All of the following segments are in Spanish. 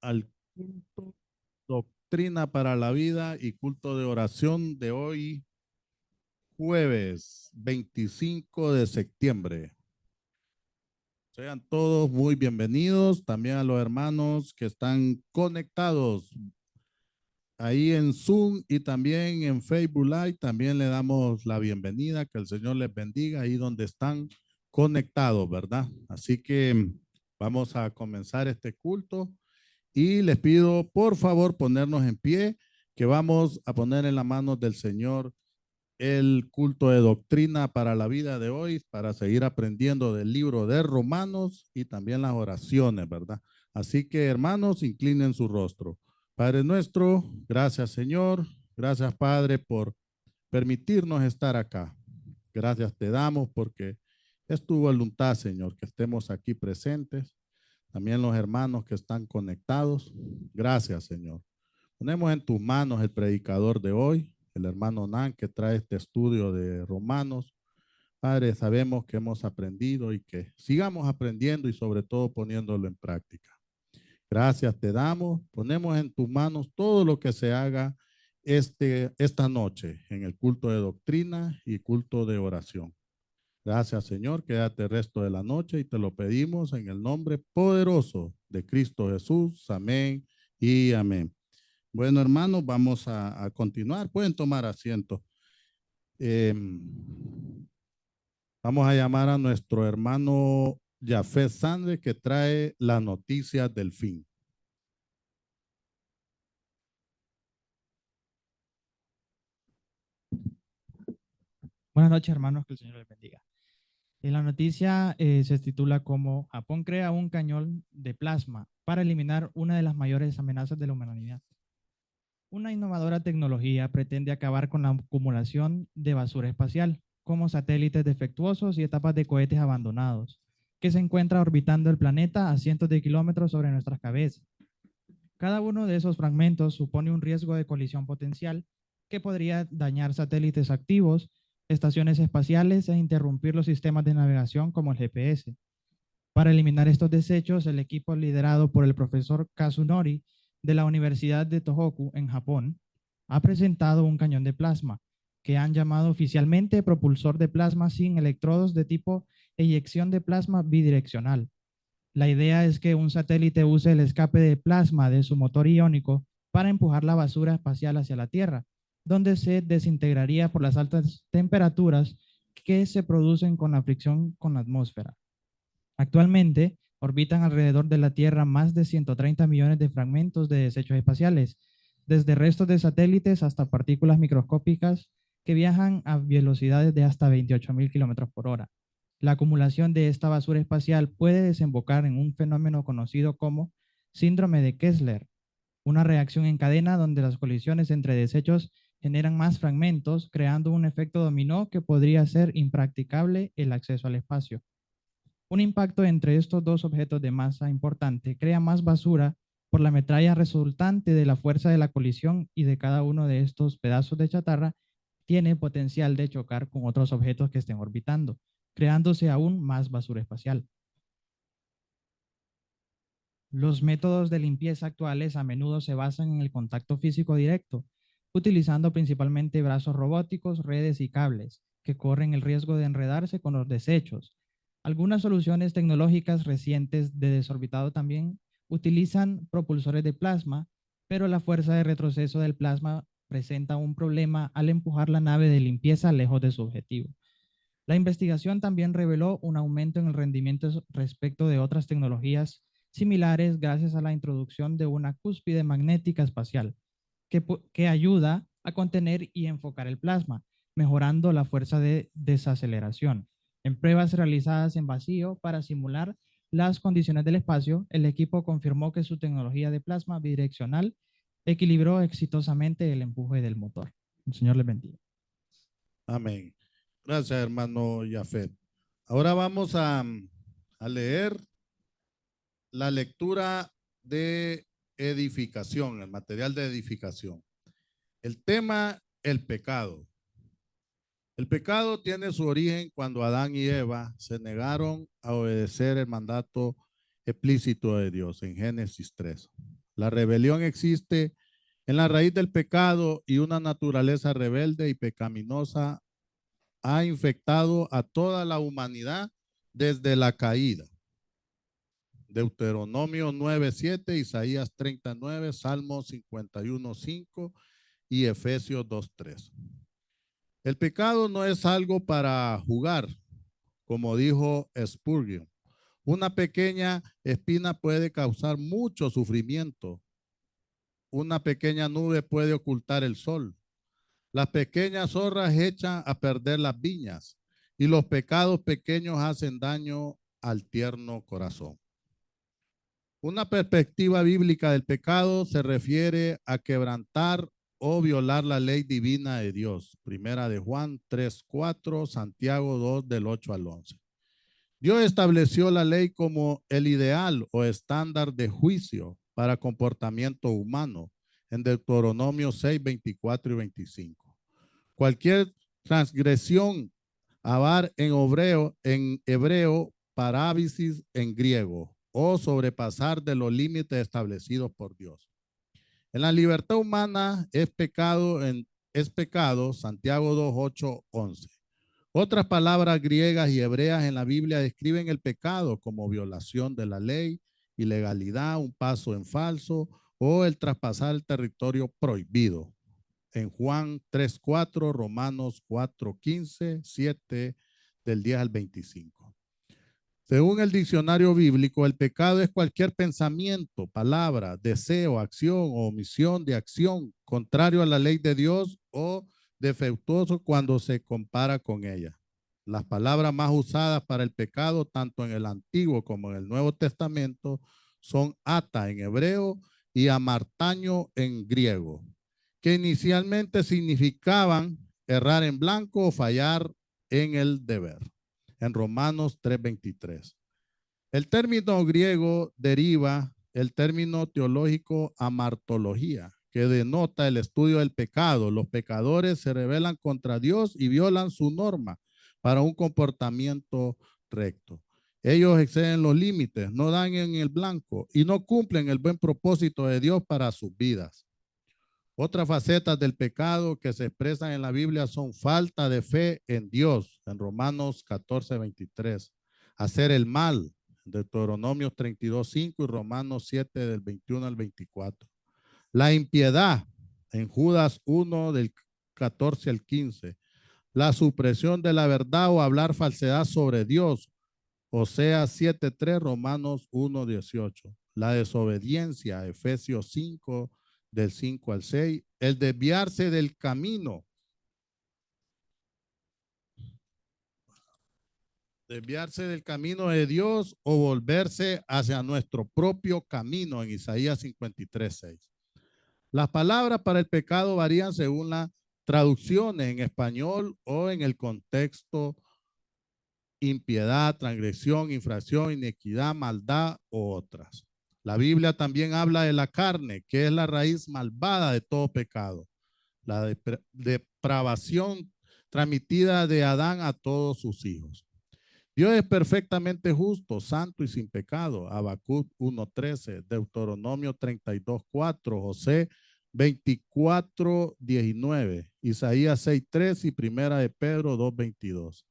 al culto Doctrina para la Vida y culto de oración de hoy, jueves 25 de septiembre. Sean todos muy bienvenidos, también a los hermanos que están conectados ahí en Zoom y también en Facebook Live. También le damos la bienvenida, que el Señor les bendiga ahí donde están conectados, ¿verdad? Así que vamos a comenzar este culto. Y les pido, por favor, ponernos en pie, que vamos a poner en las manos del Señor el culto de doctrina para la vida de hoy, para seguir aprendiendo del libro de Romanos y también las oraciones, ¿verdad? Así que, hermanos, inclinen su rostro. Padre nuestro, gracias, Señor. Gracias, Padre, por permitirnos estar acá. Gracias te damos porque es tu voluntad, Señor, que estemos aquí presentes. También los hermanos que están conectados. Gracias, Señor. Ponemos en tus manos el predicador de hoy, el hermano Nan, que trae este estudio de Romanos. Padre, sabemos que hemos aprendido y que sigamos aprendiendo y sobre todo poniéndolo en práctica. Gracias te damos. Ponemos en tus manos todo lo que se haga esta noche en el culto de doctrina y culto de oración. Gracias, Señor. Quédate el resto de la noche y te lo pedimos en el nombre poderoso de Cristo Jesús. Amén y amén. Bueno, hermanos, vamos a continuar. Pueden tomar asiento. Eh, Vamos a llamar a nuestro hermano Jafet Sandre, que trae las noticias del fin. Buenas noches, hermanos, que el Señor les bendiga. La noticia se titula como Japón crea un cañón de plasma para eliminar una de las mayores amenazas de la humanidad. Una innovadora tecnología pretende acabar con la acumulación de basura espacial, como satélites defectuosos y etapas de cohetes abandonados, que se encuentra orbitando el planeta a cientos de kilómetros sobre nuestras cabezas. Cada uno de esos fragmentos supone un riesgo de colisión potencial que podría dañar satélites activos, estaciones espaciales e interrumpir los sistemas de navegación como el GPS. Para eliminar estos desechos, el equipo liderado por el profesor Kazunori de la Universidad de Tohoku en Japón ha presentado un cañón de plasma que han llamado oficialmente propulsor de plasma sin electrodos de tipo eyección de plasma bidireccional. La idea es que un satélite use el escape de plasma de su motor iónico para empujar la basura espacial hacia la Tierra, donde se desintegraría por las altas temperaturas que se producen con la fricción con la atmósfera. Actualmente, orbitan alrededor de la Tierra más de 130 millones de fragmentos de desechos espaciales, desde restos de satélites hasta partículas microscópicas que viajan a velocidades de hasta 28.000 kilómetros por hora. La acumulación de esta basura espacial puede desembocar en un fenómeno conocido como síndrome de Kessler, una reacción en cadena donde las colisiones entre desechos generan más fragmentos, creando un efecto dominó que podría hacer impracticable el acceso al espacio. Un impacto entre estos dos objetos de masa importante crea más basura por la metralla resultante de la fuerza de la colisión, y de cada uno de estos pedazos de chatarra tiene potencial de chocar con otros objetos que estén orbitando, creándose aún más basura espacial. Los métodos de limpieza actuales a menudo se basan en el contacto físico directo, utilizando principalmente brazos robóticos, redes y cables, que corren el riesgo de enredarse con los desechos. Algunas soluciones tecnológicas recientes de desorbitado también utilizan propulsores de plasma, pero la fuerza de retroceso del plasma presenta un problema al empujar la nave de limpieza lejos de su objetivo. La investigación también reveló un aumento en el rendimiento respecto de otras tecnologías similares gracias a la introducción de una cúspide magnética espacial que ayuda a contener y enfocar el plasma, mejorando la fuerza de desaceleración. En pruebas realizadas en vacío para simular las condiciones del espacio, el equipo confirmó que su tecnología de plasma bidireccional equilibró exitosamente el empuje del motor. El Señor les bendiga. Amén. Gracias, hermano Jafet. Ahora vamos a leer la lectura de edificación, el material de edificación. El tema, el pecado. El pecado tiene su origen cuando Adán y Eva se negaron a obedecer el mandato explícito de Dios en Génesis 3. La rebelión existe en la raíz del pecado y una naturaleza rebelde y pecaminosa ha infectado a toda la humanidad desde la caída. Deuteronomio 9:7, Isaías 39, Salmo 51:5 y Efesios 2:3. El pecado no es algo para jugar, como dijo Spurgeon. Una pequeña espina puede causar mucho sufrimiento. Una pequeña nube puede ocultar el sol. Las pequeñas zorras echan a perder las viñas y los pecados pequeños hacen daño al tierno corazón. Una perspectiva bíblica del pecado se refiere a quebrantar o violar la ley divina de Dios. Primera de Juan 3:4, Santiago 2 del 8 al 11. Dios estableció la ley como el ideal o estándar de juicio para comportamiento humano en Deuteronomio 6, 24 y 25. Cualquier transgresión, avar en hebreo, parábisis en griego, o sobrepasar de los límites establecidos por Dios. En la libertad humana es pecado, Santiago 2, 8, 11. Otras palabras griegas y hebreas en la Biblia describen el pecado como violación de la ley, ilegalidad, un paso en falso o el traspasar el territorio prohibido. En Juan 3:4, Romanos 4:15, 7 del 10 al 25. Según el diccionario bíblico, el pecado es cualquier pensamiento, palabra, deseo, acción o omisión de acción contrario a la ley de Dios o defectuoso cuando se compara con ella. Las palabras más usadas para el pecado, tanto en el Antiguo como en el Nuevo Testamento, son ata en hebreo y amartaño en griego, que inicialmente significaban errar en blanco o fallar en el deber. En Romanos 3:23. El término griego deriva el término teológico amartología, que denota el estudio del pecado. Los pecadores se rebelan contra Dios y violan su norma para un comportamiento recto. Ellos exceden los límites, no dan en el blanco y no cumplen el buen propósito de Dios para sus vidas. Otras facetas del pecado que se expresan en la Biblia son falta de fe en Dios, en Romanos 14:23, hacer el mal, Deuteronomio 32:5 y Romanos 7 del 21 al 24. La impiedad, en Judas 1 del 14 al 15. La supresión de la verdad o hablar falsedad sobre Dios, Oseas 7:3, Romanos 1:18. La desobediencia, Efesios 5 del 5 al 6. El desviarse del camino. Desviarse del camino de Dios o volverse hacia nuestro propio camino en Isaías 53:6. Las palabras para el pecado varían según las traducciones en español o en el contexto: impiedad, transgresión, infracción, inequidad, maldad u otras. La Biblia también habla de la carne, que es la raíz malvada de todo pecado. La depravación transmitida de Adán a todos sus hijos. Dios es perfectamente justo, santo y sin pecado. Habacuc 1:13, Deuteronomio 32:4, José 24:19, Isaías 6:3 y Primera de Pedro 2:22.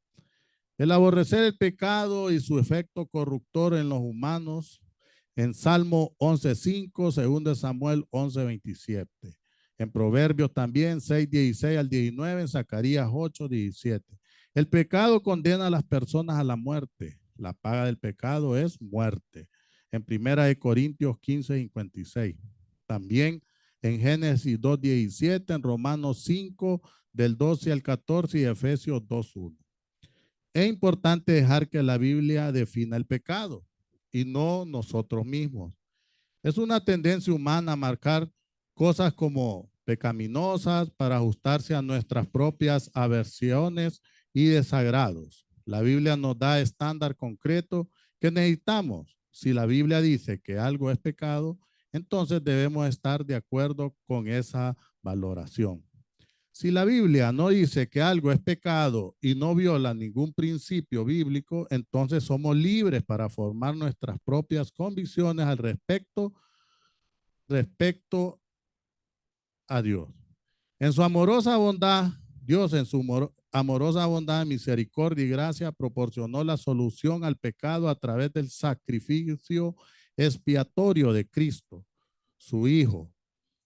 El aborrecer el pecado y su efecto corruptor en los humanos, en Salmo 11:5, 2 Samuel 11:27. En Proverbios también 6:16 al 19, en Zacarías 8:17. El pecado condena a las personas a la muerte. La paga del pecado es muerte. En Primera de Corintios 15:56. También en Génesis 2:17, en Romanos 5 del 12 al 14 y Efesios 2:1. Es importante dejar que la Biblia defina el pecado y no nosotros mismos. Es una tendencia humana a marcar cosas como pecaminosas para ajustarse a nuestras propias aversiones y desagrados. La Biblia nos da estándar concreto que necesitamos. Si la Biblia dice que algo es pecado, entonces debemos estar de acuerdo con esa valoración. Si la Biblia no dice que algo es pecado y no viola ningún principio bíblico, entonces somos libres para formar nuestras propias convicciones al respecto respecto a Dios. En su amorosa bondad, Dios en su amorosa bondad, misericordia y gracia proporcionó la solución al pecado a través del sacrificio expiatorio de Cristo, su Hijo.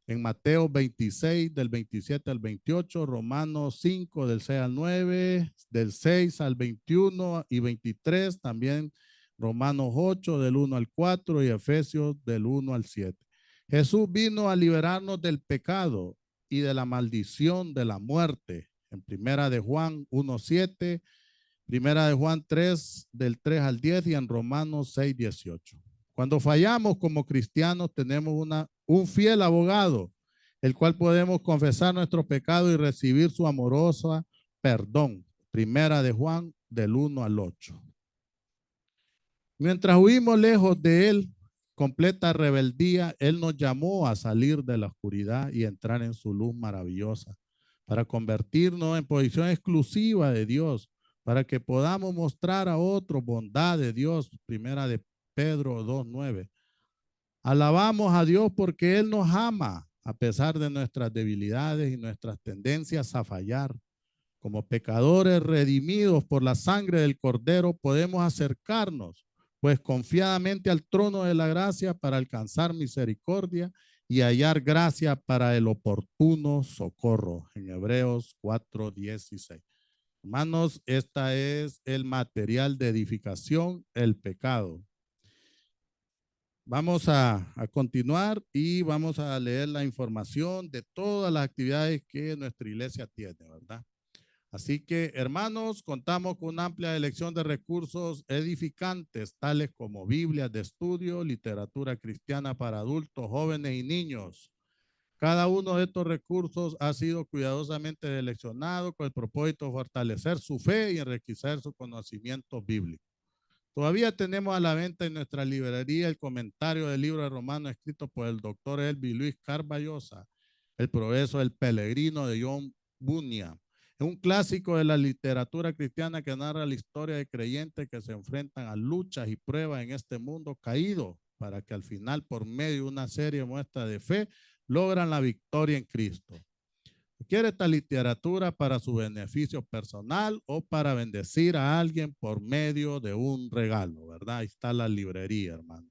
En Mateo 26, del 27 al 28, Romanos 5, del 6 al 9, del 6 al 21 y 23, también Romanos 8, del 1 al 4 y Efesios del 1 al 7. Jesús vino a liberarnos del pecado y de la maldición de la muerte. En Primera de Juan 1:7, Primera de Juan 3, del 3 al 10 y en Romanos 6:18. Cuando fallamos como cristianos tenemos un fiel abogado, el cual podemos confesar nuestro pecado y recibir su amorosa perdón. Primera de Juan del 1 al 8. Mientras huimos lejos de él, completa rebeldía, él nos llamó a salir de la oscuridad y entrar en su luz maravillosa, para convertirnos en posición exclusiva de Dios, para que podamos mostrar a otros bondad de Dios. Primera de Pedro 2:9. Alabamos a Dios porque Él nos ama a pesar de nuestras debilidades y nuestras tendencias a fallar. Como pecadores redimidos por la sangre del Cordero, podemos acercarnos pues confiadamente al trono de la gracia para alcanzar misericordia y hallar gracia para el oportuno socorro. En Hebreos 4:16. Hermanos, esta es el material de edificación, el pecado. Vamos a continuar y vamos a leer la información de todas las actividades que nuestra iglesia tiene, ¿verdad? Así que, hermanos, contamos con una amplia elección de recursos edificantes, tales como Biblias de estudio, literatura cristiana para adultos, jóvenes y niños. Cada uno de estos recursos ha sido cuidadosamente seleccionado con el propósito de fortalecer su fe y enriquecer su conocimiento bíblico. Todavía tenemos a la venta en nuestra librería el comentario del libro de Romanos escrito por el doctor Elvi Luis Carballosa, El progreso del peregrino de John Bunyan. Es un clásico de la literatura cristiana que narra la historia de creyentes que se enfrentan a luchas y pruebas en este mundo caído para que al final, por medio de una serie de muestras de fe, logran la victoria en Cristo. ¿Quiere esta literatura para su beneficio personal o para bendecir a alguien por medio de un regalo? ¿Verdad? Ahí está la librería, hermano.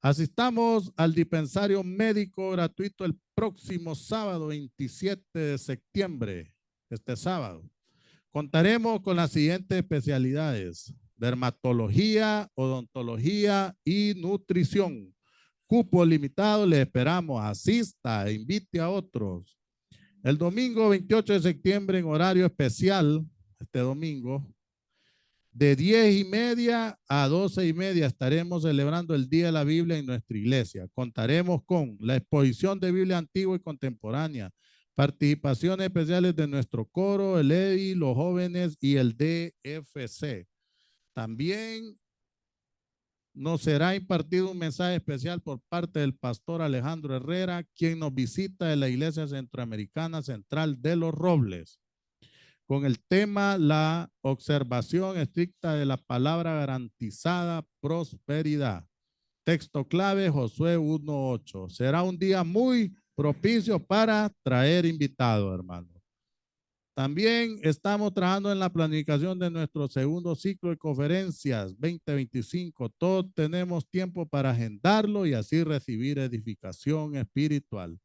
Asistamos al dispensario médico gratuito el próximo sábado 27 de septiembre, este sábado. Contaremos con las siguientes especialidades: dermatología, odontología y nutrición. Cupo limitado, le esperamos, asista e invite a otros. El domingo 28 de septiembre en horario especial, este domingo, de 10:30 a 12:30 estaremos celebrando el Día de la Biblia en nuestra iglesia. Contaremos con la exposición de Biblia antigua y contemporánea, participaciones especiales de nuestro coro, el EDI, los jóvenes y el DFC. También nos será impartido un mensaje especial por parte del pastor Alejandro Herrera, quien nos visita de la Iglesia Centroamericana Central de Los Robles, con el tema la observación estricta de la palabra garantizada prosperidad. Texto clave Josué 1:8. Será un día muy propicio para traer invitados, hermano. También estamos trabajando en la planificación de nuestro segundo ciclo de conferencias 2025. Todos tenemos tiempo para agendarlo y así recibir edificación espiritual.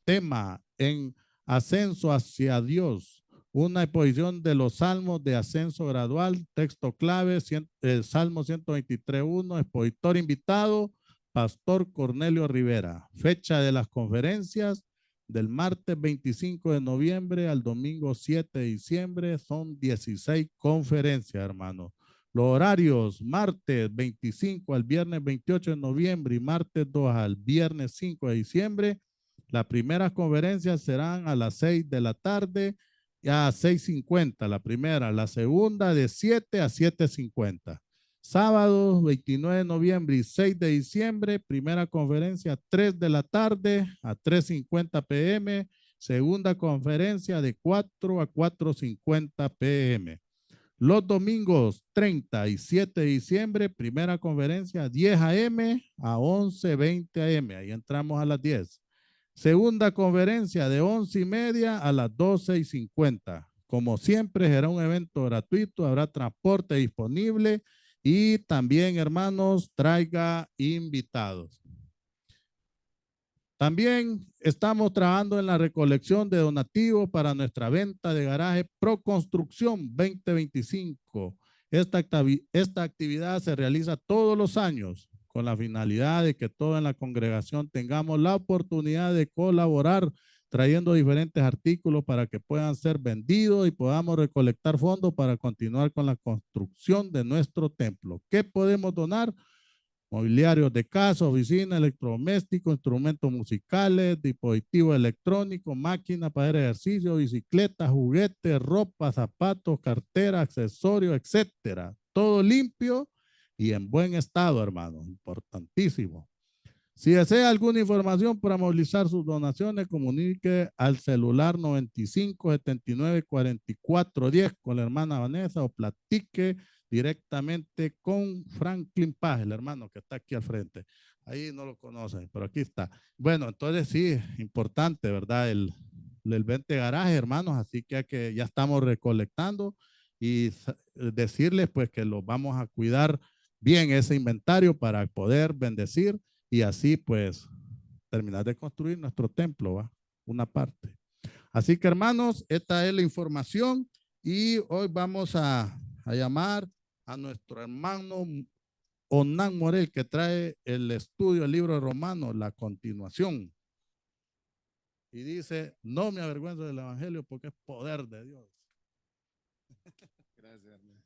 Tema en ascenso hacia Dios. Una exposición de los salmos de ascenso gradual. Texto clave, el Salmo 123:1. Expositor invitado, Pastor Cornelio Rivera. Fecha de las conferencias: del martes 25 de noviembre al domingo 7 de diciembre, son 16 conferencias, hermanos. Los horarios: martes 25 al viernes 28 de noviembre y martes 2 al viernes 5 de diciembre. Las primeras conferencias serán a las 6 de la tarde, a 6:50 la primera, la segunda de 7 a 7:50. Sábado 29 de noviembre y 6 de diciembre, primera conferencia 3 de la tarde a 3:50 p.m., segunda conferencia de 4 a 4:50 p.m. Los domingos 30 y 7 de diciembre, primera conferencia 10 a.m. a 11:20 a.m. Ahí entramos a las 10. Segunda conferencia de 11:30 a las 12:50. Como siempre, será un evento gratuito, habrá transporte disponible y también, hermanos, traiga invitados. También estamos trabajando en la recolección de donativos para nuestra venta de garaje Pro Construcción 2025. Esta actividad se realiza todos los años con la finalidad de que todos en la congregación tengamos la oportunidad de colaborar trayendo diferentes artículos para que puedan ser vendidos y podamos recolectar fondos para continuar con la construcción de nuestro templo. ¿Qué podemos donar? Mobiliarios de casa, oficina, electrodomésticos, instrumentos musicales, dispositivos electrónicos, máquinas para hacer ejercicio, bicicletas, juguetes, ropa, zapatos, cartera, accesorios, etcétera. Todo limpio y en buen estado, hermano. Importantísimo. Si desea alguna información para movilizar sus donaciones, comunique al celular 95 79 44 10 con la hermana Vanessa o platique directamente con Franklin Paz, el hermano que está aquí al frente. Ahí no lo conocen, pero aquí está. Bueno, entonces sí, importante, ¿verdad? El 20 garaje, hermanos, así que ya estamos recolectando y decirles pues que los vamos a cuidar bien ese inventario para poder bendecir y así pues terminar de construir nuestro templo, ¿va? Una parte. Así que hermanos, esta es la información y hoy vamos a llamar a nuestro hermano Onan Morel que trae el estudio del libro de Romanos, la continuación. Y dice, no me avergüenzo del evangelio porque es poder de Dios. Gracias, hermano.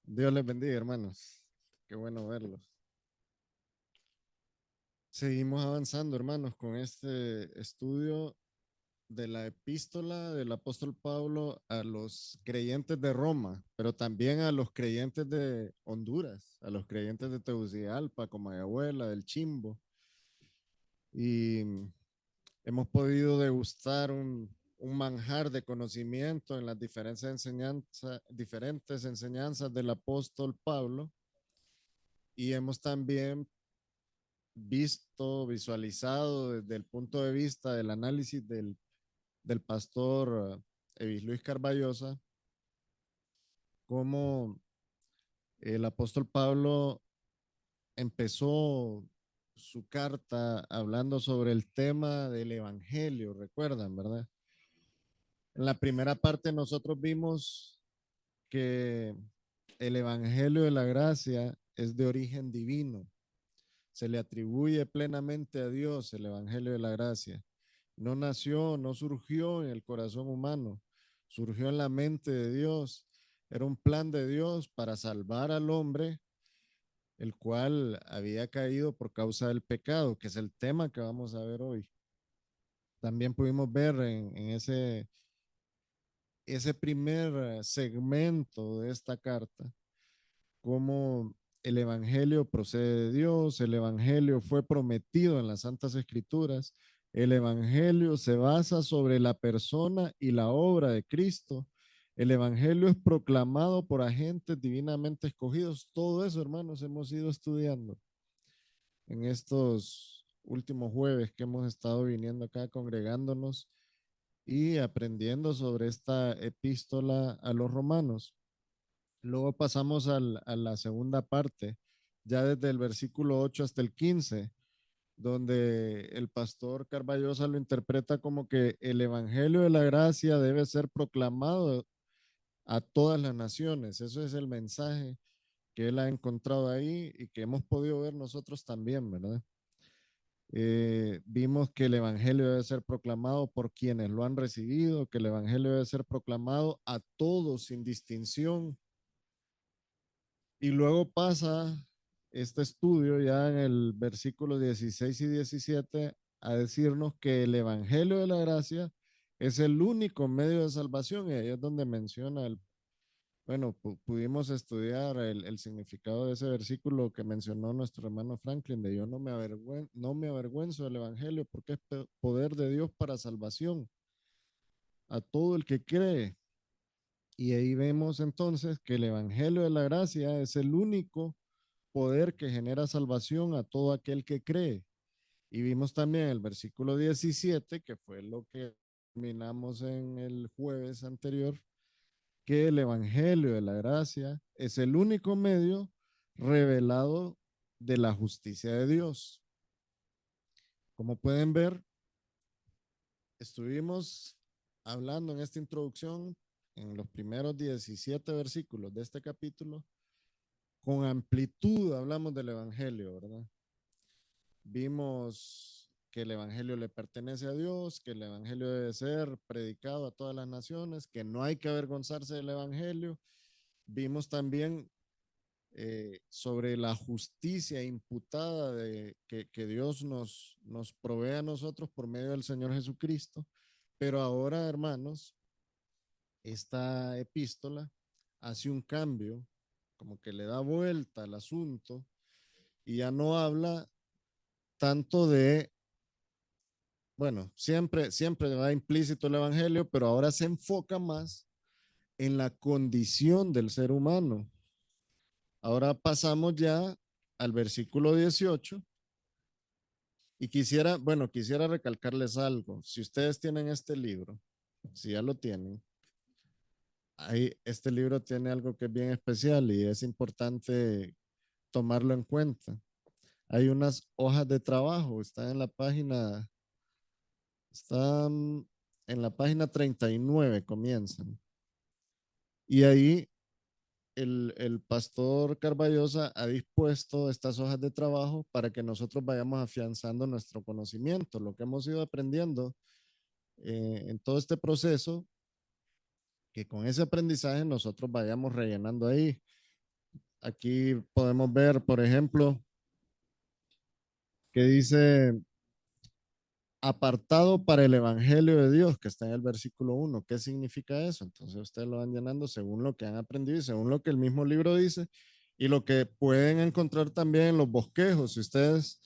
Dios les bendiga, hermanos. Qué bueno verlos. Seguimos avanzando, hermanos, con este estudio de la epístola del apóstol Pablo a los creyentes de Roma, pero también a los creyentes de Honduras, a los creyentes de Tegucigalpa, Comayagüela, del Chimbo. Y hemos podido degustar un manjar de conocimiento en las diferentes enseñanzas del apóstol Pablo y hemos también visualizado desde el punto de vista del análisis del pastor Evis Luis Carballosa, cómo el apóstol Pablo empezó su carta hablando sobre el tema del evangelio, recuerdan, ¿verdad? En la primera parte nosotros vimos que el evangelio de la gracia es de origen divino. Se le atribuye plenamente a Dios el evangelio de la gracia. No nació, no surgió en el corazón humano, surgió en la mente de Dios. Era un plan de Dios para salvar al hombre, el cual había caído por causa del pecado, que es el tema que vamos a ver hoy. También pudimos ver en ese primer segmento de esta carta cómo el evangelio procede de Dios, el evangelio fue prometido en las Santas Escrituras, el evangelio se basa sobre la persona y la obra de Cristo, el evangelio es proclamado por agentes divinamente escogidos. Todo eso, hermanos, hemos ido estudiando en estos últimos jueves que hemos estado viniendo acá congregándonos y aprendiendo sobre esta epístola a los romanos. Luego pasamos a la segunda parte, ya desde el versículo 8 hasta el 15, donde el pastor Carballosa lo interpreta como que el evangelio de la gracia debe ser proclamado a todas las naciones. Eso es el mensaje que él ha encontrado ahí y que hemos podido ver nosotros también, ¿verdad? Vimos que el evangelio debe ser proclamado por quienes lo han recibido, que el evangelio debe ser proclamado a todos sin distinción. Y luego pasa este estudio ya en el versículo 16 y 17 a decirnos que el evangelio de la gracia es el único medio de salvación. Y ahí es donde menciona bueno, pudimos estudiar el significado de ese versículo que mencionó nuestro hermano Franklin, de yo no me avergüenzo del evangelio porque es poder de Dios para salvación a todo el que cree. Y ahí vemos entonces que el Evangelio de la Gracia es el único poder que genera salvación a todo aquel que cree. Y vimos también el versículo 17, que fue lo que terminamos en el jueves anterior, que el Evangelio de la Gracia es el único medio revelado de la justicia de Dios. Como pueden ver, estuvimos hablando en esta introducción, en los primeros 17 versículos de este capítulo, con amplitud hablamos del Evangelio, ¿verdad? Vimos que el Evangelio le pertenece a Dios, que el Evangelio debe ser predicado a todas las naciones, que no hay que avergonzarse del Evangelio. Vimos también sobre la justicia imputada que Dios nos provee a nosotros por medio del Señor Jesucristo. Pero ahora, hermanos, esta epístola hace un cambio, como que le da vuelta al asunto y ya no habla tanto de, bueno, siempre va implícito el Evangelio, pero ahora se enfoca más en la condición del ser humano. Ahora pasamos ya al versículo 18 y quisiera recalcarles algo. Si ustedes tienen este libro, si ya lo tienen, este libro tiene algo que es bien especial y es importante tomarlo en cuenta. Hay unas hojas de trabajo, están en la página 39, comienzan. Y ahí el pastor Carballosa ha dispuesto estas hojas de trabajo para que nosotros vayamos afianzando nuestro conocimiento, lo que hemos ido aprendiendo en todo este proceso, que con ese aprendizaje nosotros vayamos rellenando ahí. Aquí podemos ver, por ejemplo, que dice apartado para el Evangelio de Dios, que está en el versículo 1. ¿Qué significa eso? Entonces ustedes lo van llenando según lo que han aprendido y según lo que el mismo libro dice y lo que pueden encontrar también en los bosquejos. Si ustedes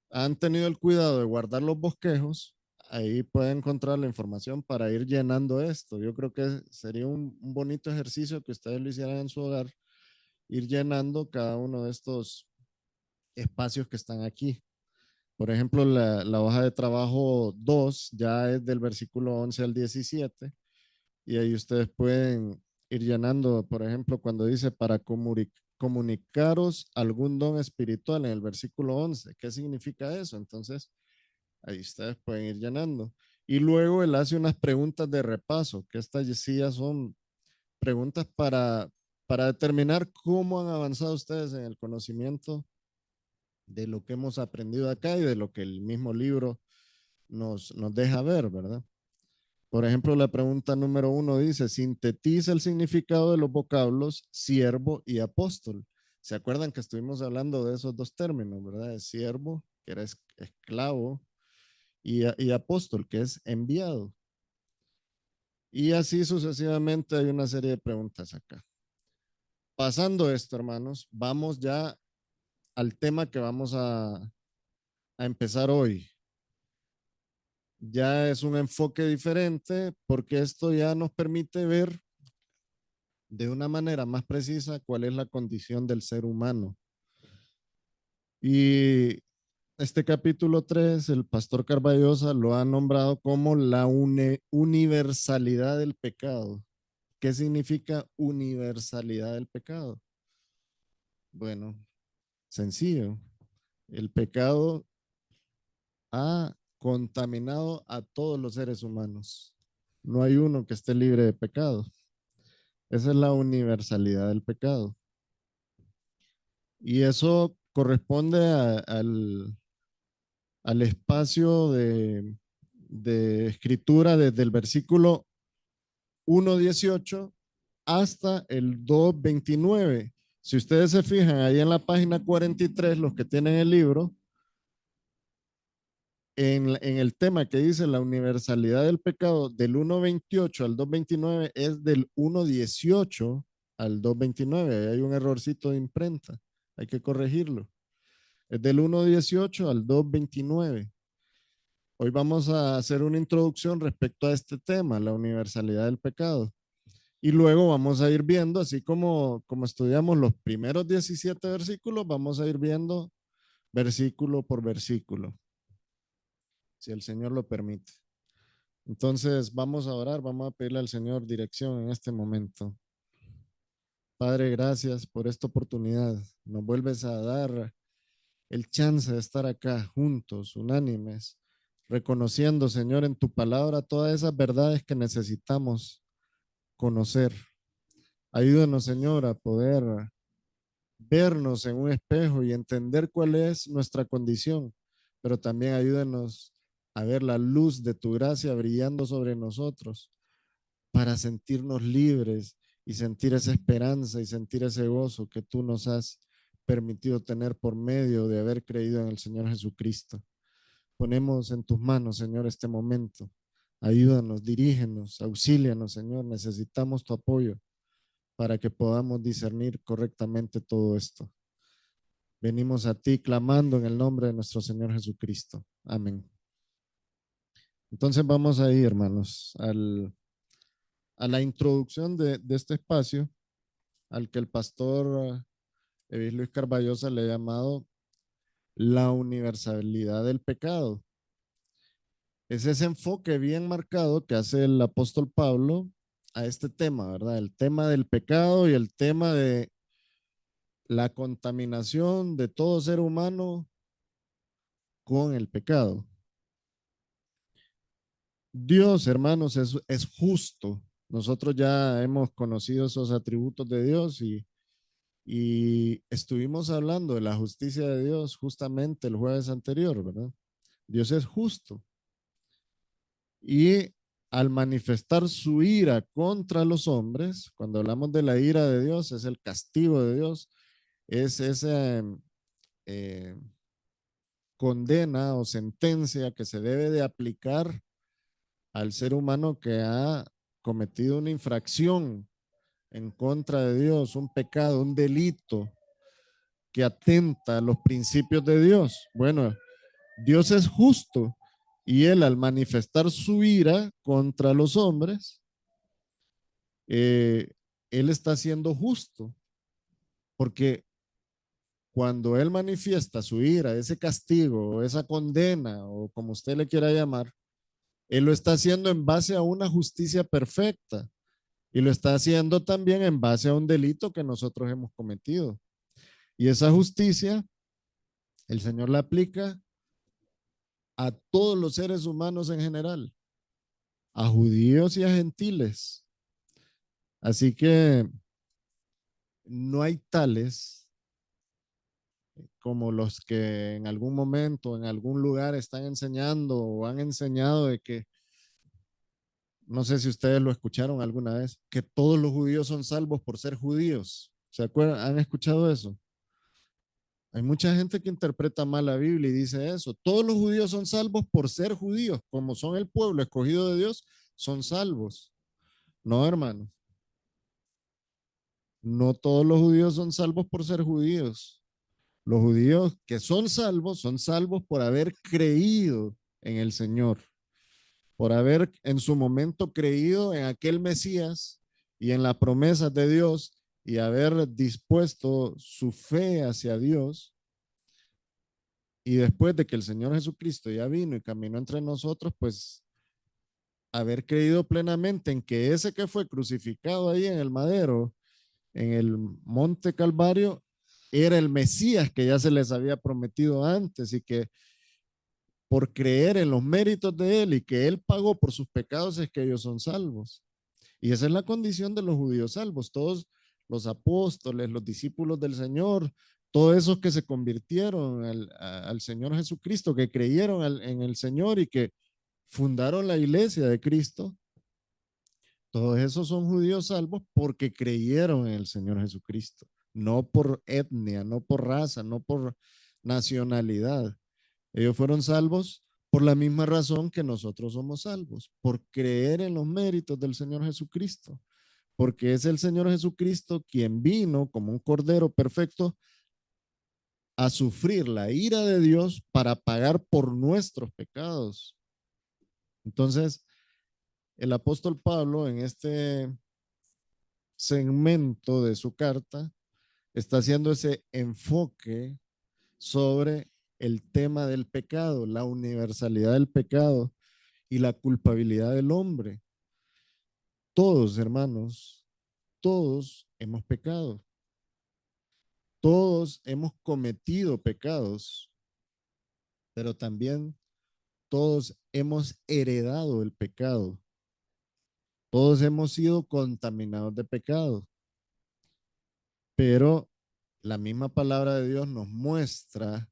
han tenido el cuidado de guardar los bosquejos, ahí pueden encontrar la información para ir llenando esto. Yo creo que sería un bonito ejercicio que ustedes lo hicieran en su hogar, ir llenando cada uno de estos espacios que están aquí. Por ejemplo, la hoja de trabajo 2 ya es del versículo 11 al 17 y ahí ustedes pueden ir llenando, por ejemplo, cuando dice para comunicaros algún don espiritual en el versículo 11. ¿Qué significa eso? Entonces, ahí ustedes pueden ir llenando. Y luego él hace unas preguntas de repaso, que estas sí ya son preguntas para determinar cómo han avanzado ustedes en el conocimiento de lo que hemos aprendido acá y de lo que el mismo libro nos deja ver, ¿verdad? Por ejemplo, la pregunta número 1 dice, sintetiza el significado de los vocablos siervo y apóstol. ¿Se acuerdan que estuvimos hablando de esos dos términos, verdad? De siervo, que era esclavo, y apóstol, que es enviado. Y así sucesivamente hay una serie de preguntas acá. Pasando esto, hermanos, vamos ya al tema que vamos a empezar hoy. Ya es un enfoque diferente porque esto ya nos permite ver de una manera más precisa cuál es la condición del ser humano. Y este capítulo 3, el pastor Carballosa lo ha nombrado como la universalidad del pecado. ¿Qué significa universalidad del pecado? Bueno, sencillo. El pecado ha contaminado a todos los seres humanos. No hay uno que esté libre de pecado. Esa es la universalidad del pecado. Y eso corresponde al espacio de escritura desde el versículo 1:18 hasta el 2:29. Si ustedes se fijan ahí en la página 43, los que tienen el libro, en el tema que dice la universalidad del pecado, del 1:28 al 2:29 es del 1:18 al 2:29. Hay un errorcito de imprenta, hay que corregirlo. Es del 1:18 al 2:29. Hoy vamos a hacer una introducción respecto a este tema, la universalidad del pecado. Y luego vamos a ir viendo, así como estudiamos los primeros 17 versículos, vamos a ir viendo versículo por versículo, si el Señor lo permite. Entonces vamos a orar, vamos a pedirle al Señor dirección en este momento. Padre, gracias por esta oportunidad. Nos vuelves a dar el chance de estar acá juntos, unánimes, reconociendo, Señor, en tu palabra todas esas verdades que necesitamos conocer. Ayúdanos, Señor, a poder vernos en un espejo y entender cuál es nuestra condición, pero también ayúdanos a ver la luz de tu gracia brillando sobre nosotros para sentirnos libres y sentir esa esperanza y sentir ese gozo que tú nos has permitido tener por medio de haber creído en el Señor Jesucristo. Ponemos en tus manos, Señor, este momento. Ayúdanos, dirígenos, auxílianos, Señor. Necesitamos tu apoyo para que podamos discernir correctamente todo esto. Venimos a ti clamando en el nombre de nuestro Señor Jesucristo. Amén. Entonces vamos ahí, hermanos, a la introducción de este espacio, al que el pastor Luis Carballosa le ha llamado la universalidad del pecado. Es ese enfoque bien marcado que hace el apóstol Pablo a este tema, ¿verdad? El tema del pecado y el tema de la contaminación de todo ser humano con el pecado. Dios, hermanos, es justo. Nosotros ya hemos conocido esos atributos de Dios y estuvimos hablando de la justicia de Dios justamente el jueves anterior, ¿verdad? Dios es justo. Y al manifestar su ira contra los hombres, cuando hablamos de la ira de Dios, es el castigo de Dios, es esa eh, condena o sentencia que se debe de aplicar al ser humano que ha cometido una infracción en contra de Dios, un pecado, un delito que atenta a los principios de Dios. Bueno, Dios es justo y él al manifestar su ira contra los hombres, él está siendo justo, porque cuando él manifiesta su ira, ese castigo, esa condena, o como usted le quiera llamar, él lo está haciendo en base a una justicia perfecta y lo está haciendo también en base a un delito que nosotros hemos cometido. Y esa justicia, el Señor la aplica a todos los seres humanos en general, a judíos y a gentiles. Así que no hay tales como los que en algún momento, en algún lugar están enseñando o han enseñado de que, no sé si ustedes lo escucharon alguna vez, que todos los judíos son salvos por ser judíos. ¿Se acuerdan? ¿Han escuchado eso? Hay mucha gente que interpreta mal la Biblia y dice eso. Todos los judíos son salvos por ser judíos, como son el pueblo escogido de Dios, son salvos. No, hermano. No todos los judíos son salvos por ser judíos. Los judíos que son salvos por haber creído en el Señor, por haber en su momento creído en aquel Mesías y en las promesas de Dios y haber dispuesto su fe hacia Dios. Y después de que el Señor Jesucristo ya vino y caminó entre nosotros, pues haber creído plenamente en que ese que fue crucificado ahí en el madero, en el monte Calvario, era el Mesías que ya se les había prometido antes y que por creer en los méritos de Él y que Él pagó por sus pecados es que ellos son salvos. Y esa es la condición de los judíos salvos. Todos los apóstoles, los discípulos del Señor, todos esos que se convirtieron al Señor Jesucristo, que creyeron en el Señor y que fundaron la iglesia de Cristo, todos esos son judíos salvos porque creyeron en el Señor Jesucristo, no por etnia, no por raza, no por nacionalidad. Ellos fueron salvos por la misma razón que nosotros somos salvos, por creer en los méritos del Señor Jesucristo, porque es el Señor Jesucristo quien vino como un cordero perfecto a sufrir la ira de Dios para pagar por nuestros pecados. Entonces, el apóstol Pablo en este segmento de su carta está haciendo ese enfoque sobre el tema del pecado, la universalidad del pecado y la culpabilidad del hombre. Todos, hermanos, todos hemos pecado. Todos hemos cometido pecados, pero también todos hemos heredado el pecado. Todos hemos sido contaminados de pecado. Pero la misma palabra de Dios nos muestra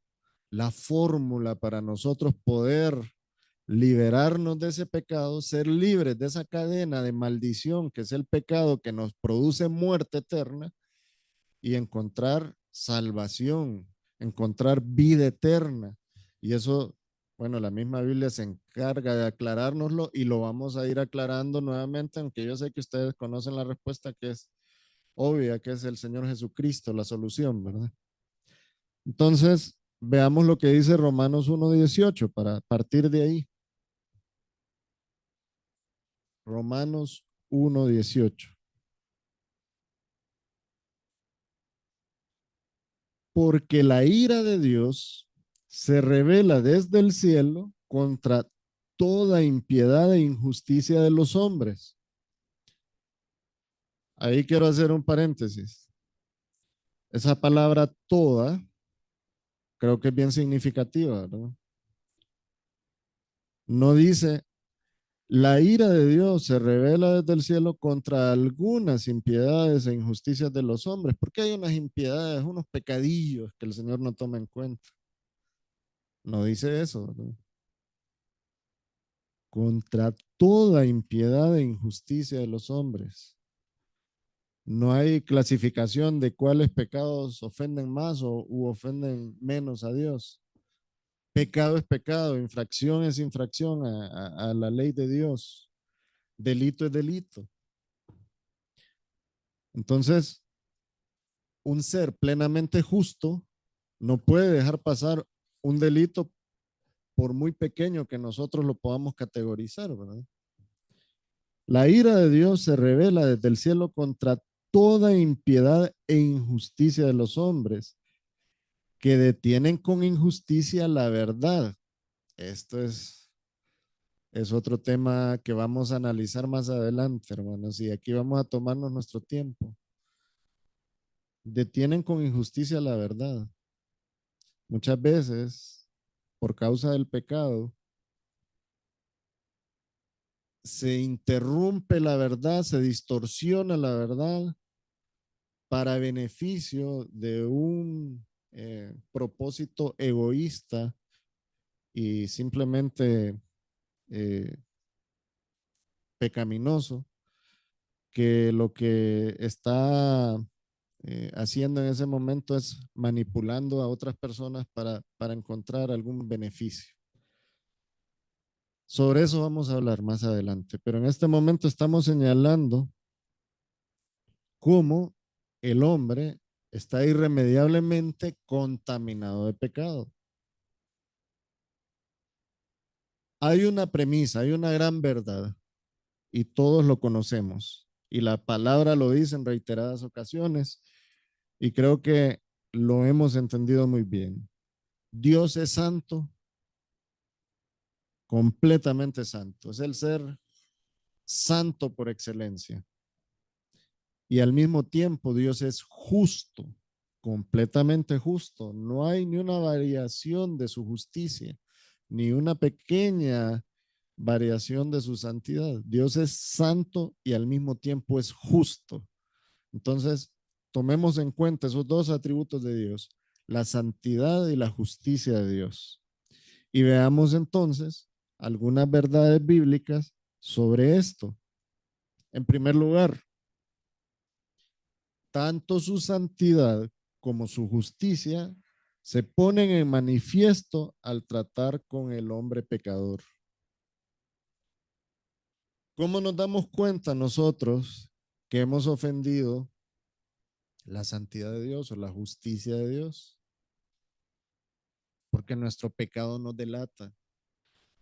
la fórmula para nosotros poder liberarnos de ese pecado, ser libres de esa cadena de maldición que es el pecado que nos produce muerte eterna y encontrar salvación, encontrar vida eterna. Y eso, bueno, la misma Biblia se encarga de aclarárnoslo y lo vamos a ir aclarando nuevamente, aunque yo sé que ustedes conocen la respuesta que es obvia, que es el Señor Jesucristo, la solución, ¿verdad? Entonces, veamos lo que dice Romanos 1:18 para partir de ahí. Romanos 1:18. Porque la ira de Dios se revela desde el cielo contra toda impiedad e injusticia de los hombres. Ahí quiero hacer un paréntesis. Esa palabra toda creo que es bien significativa, ¿verdad? No dice, la ira de Dios se revela desde el cielo contra algunas impiedades e injusticias de los hombres, porque hay unas impiedades, unos pecadillos que el Señor no toma en cuenta. No dice eso, ¿verdad? Contra toda impiedad e injusticia de los hombres. No hay clasificación de cuáles pecados ofenden más u ofenden menos a Dios. Pecado es pecado, infracción es infracción a la ley de Dios. Delito es delito. Entonces, un ser plenamente justo no puede dejar pasar un delito por muy pequeño que nosotros lo podamos categorizar, ¿verdad? La ira de Dios se revela desde el cielo contra toda impiedad e injusticia de los hombres que detienen con injusticia la verdad. Esto es otro tema que vamos a analizar más adelante, hermanos, y aquí vamos a tomarnos nuestro tiempo. Detienen con injusticia la verdad. Muchas veces, por causa del pecado, se interrumpe la verdad, se distorsiona la verdad para beneficio de un propósito egoísta y simplemente eh, pecaminoso, que lo que está haciendo en ese momento es manipulando a otras personas para encontrar algún beneficio. Sobre eso vamos a hablar más adelante, pero en este momento estamos señalando cómo el hombre está irremediablemente contaminado de pecado. Hay una premisa, hay una gran verdad y todos lo conocemos y la palabra lo dice en reiteradas ocasiones y creo que lo hemos entendido muy bien. Dios es santo, completamente santo, es el ser santo por excelencia. Y al mismo tiempo Dios es justo, completamente justo. No hay ni una variación de su justicia, ni una pequeña variación de su santidad. Dios es santo y al mismo tiempo es justo. Entonces, tomemos en cuenta esos dos atributos de Dios, la santidad y la justicia de Dios. Y veamos entonces algunas verdades bíblicas sobre esto. En primer lugar, tanto su santidad como su justicia se ponen en manifiesto al tratar con el hombre pecador. ¿Cómo nos damos cuenta nosotros que hemos ofendido la santidad de Dios o la justicia de Dios? Porque nuestro pecado nos delata,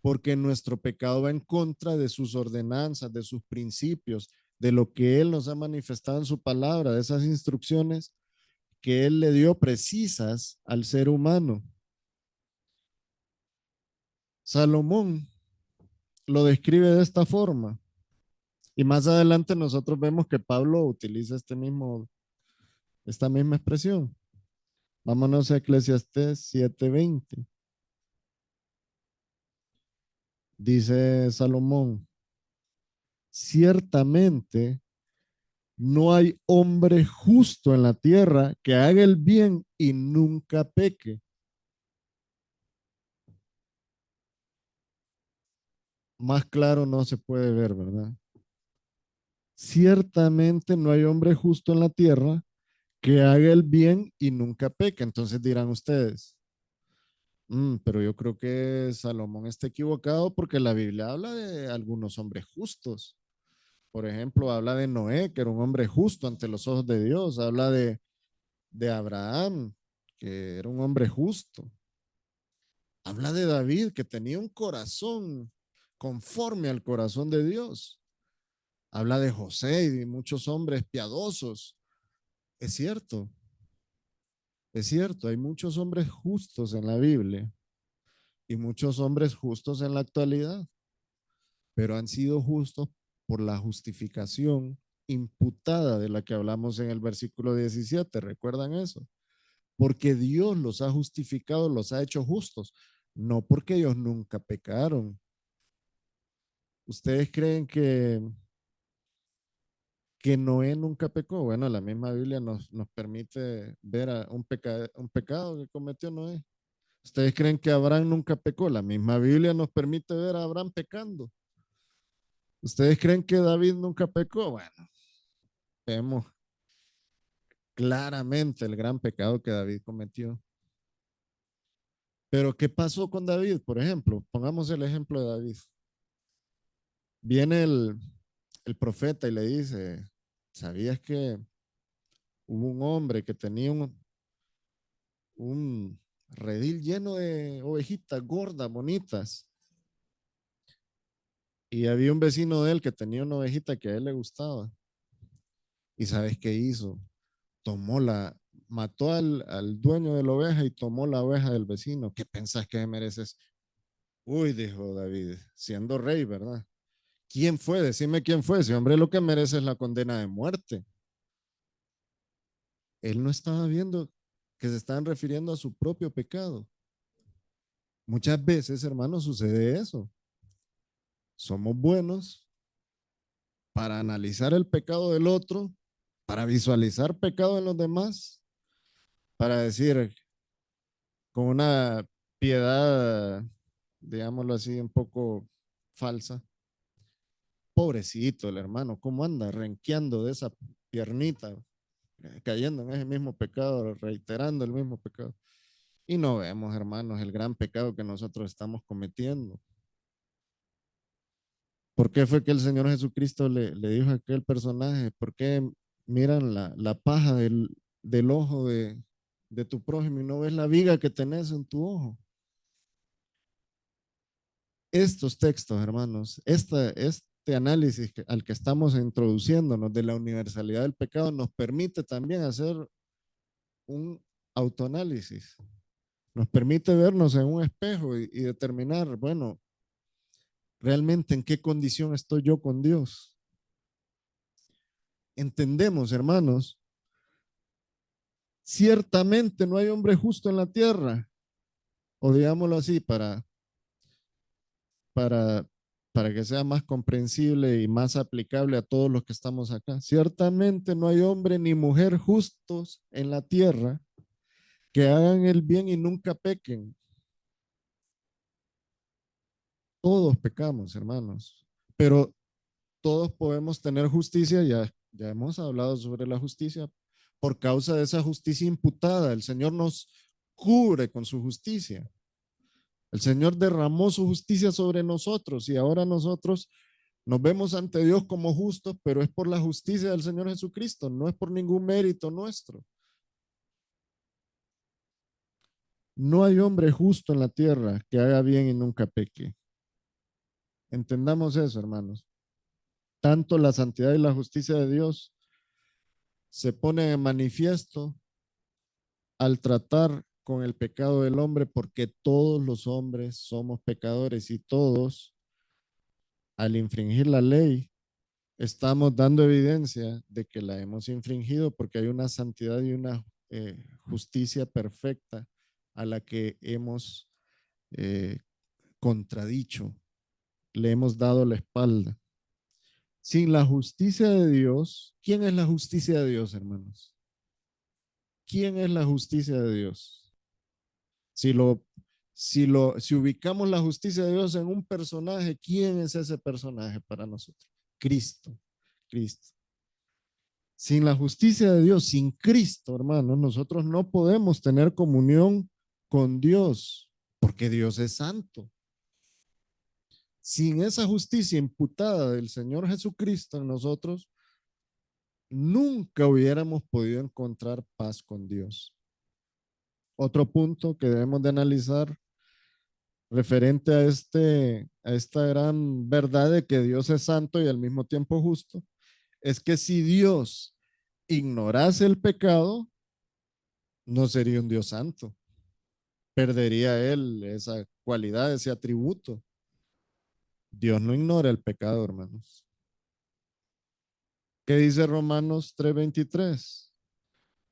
porque nuestro pecado va en contra de sus ordenanzas, de sus principios, de lo que Él nos ha manifestado en su palabra, de esas instrucciones que Él le dio precisas al ser humano. Salomón lo describe de esta forma. Y más adelante nosotros vemos que Pablo utiliza esta misma expresión. Vámonos a Eclesiastés 7:20. Dice Salomón, ciertamente no hay hombre justo en la tierra que haga el bien y nunca peque. Más claro no se puede ver, ¿verdad? Ciertamente no hay hombre justo en la tierra que haga el bien y nunca peque. Entonces dirán ustedes, pero yo creo que Salomón está equivocado porque la Biblia habla de algunos hombres justos. Por ejemplo, habla de Noé, que era un hombre justo ante los ojos de Dios. Habla de Abraham, que era un hombre justo. Habla de David, que tenía un corazón conforme al corazón de Dios. Habla de José y de muchos hombres piadosos. Es cierto, hay muchos hombres justos en la Biblia y muchos hombres justos en la actualidad, pero han sido justos por la justificación imputada de la que hablamos en el versículo 17. ¿Recuerdan eso? Porque Dios los ha justificado, los ha hecho justos, no porque ellos nunca pecaron. ¿Ustedes creen que Noé nunca pecó? Bueno, la misma Biblia nos permite ver un pecado que cometió Noé. ¿Ustedes creen que Abraham nunca pecó? La misma Biblia nos permite ver a Abraham pecando. ¿Ustedes creen que David nunca pecó? Bueno, vemos claramente el gran pecado que David cometió. Pero ¿qué pasó con David? Por ejemplo, pongamos el ejemplo de David. Viene el profeta y le dice, ¿sabías que hubo un hombre que tenía un redil lleno de ovejitas gordas, bonitas? Y había un vecino de él que tenía una ovejita que a él le gustaba. ¿Y sabes qué hizo? Mató al dueño de la oveja y tomó la oveja del vecino. ¿Qué pensás que mereces? Uy, dijo David, siendo rey, ¿verdad? ¿Quién fue? Decime quién fue. Ese hombre lo que merece es la condena de muerte. Él no estaba viendo que se estaban refiriendo a su propio pecado. Muchas veces, hermanos, sucede eso. Somos buenos para analizar el pecado del otro, para visualizar pecado en los demás, para decir con una piedad, digámoslo así, un poco falsa. Pobrecito el hermano, ¿cómo anda renqueando de esa piernita, cayendo en ese mismo pecado, reiterando el mismo pecado? Y no vemos, hermanos, el gran pecado que nosotros estamos cometiendo. ¿Por qué fue que el Señor Jesucristo le dijo a aquel personaje? ¿Por qué miran la paja del ojo de tu prójimo y no ves la viga que tenés en tu ojo? Estos textos, hermanos, este análisis al que estamos introduciéndonos de la universalidad del pecado nos permite también hacer un autoanálisis. Nos permite vernos en un espejo y determinar, bueno, realmente en qué condición estoy yo con Dios. Entendemos, hermanos, ciertamente no hay hombre justo en la tierra, o digámoslo así, para, para que sea más comprensible y más aplicable a todos los que estamos acá. Ciertamente no hay hombre ni mujer justos en la tierra que hagan el bien y nunca pequen. Todos pecamos, hermanos, pero todos podemos tener justicia, ya hemos hablado sobre la justicia, por causa de esa justicia imputada. El Señor nos cubre con su justicia. El Señor derramó su justicia sobre nosotros y ahora nosotros nos vemos ante Dios como justos, pero es por la justicia del Señor Jesucristo, no es por ningún mérito nuestro. No hay hombre justo en la tierra que haga bien y nunca peque. Entendamos eso, hermanos. tanto la santidad y la justicia de Dios se ponen en manifiesto al tratar con el pecado del hombre, porque todos los hombres somos pecadores y todos, al infringir la ley, estamos dando evidencia de que la hemos infringido, porque hay una santidad y una justicia perfecta a la que hemos contradicho, le hemos dado la espalda. Sin la justicia de Dios, ¿quién es la justicia de Dios, hermanos? ¿Quién es la justicia de Dios? Si ubicamos la justicia de Dios en un personaje, ¿quién es ese personaje para nosotros? Cristo, Cristo. Sin la justicia de Dios, sin Cristo, hermanos, nosotros no podemos tener comunión con Dios, porque Dios es santo. Sin esa justicia imputada del Señor Jesucristo en nosotros, nunca hubiéramos podido encontrar paz con Dios. Otro punto que debemos de analizar referente a esta gran verdad de que Dios es santo y al mismo tiempo justo, es que si Dios ignorase el pecado, no sería un Dios santo. Perdería él esa cualidad, ese atributo. Dios no ignora el pecado, hermanos. ¿Qué dice Romanos 3:23?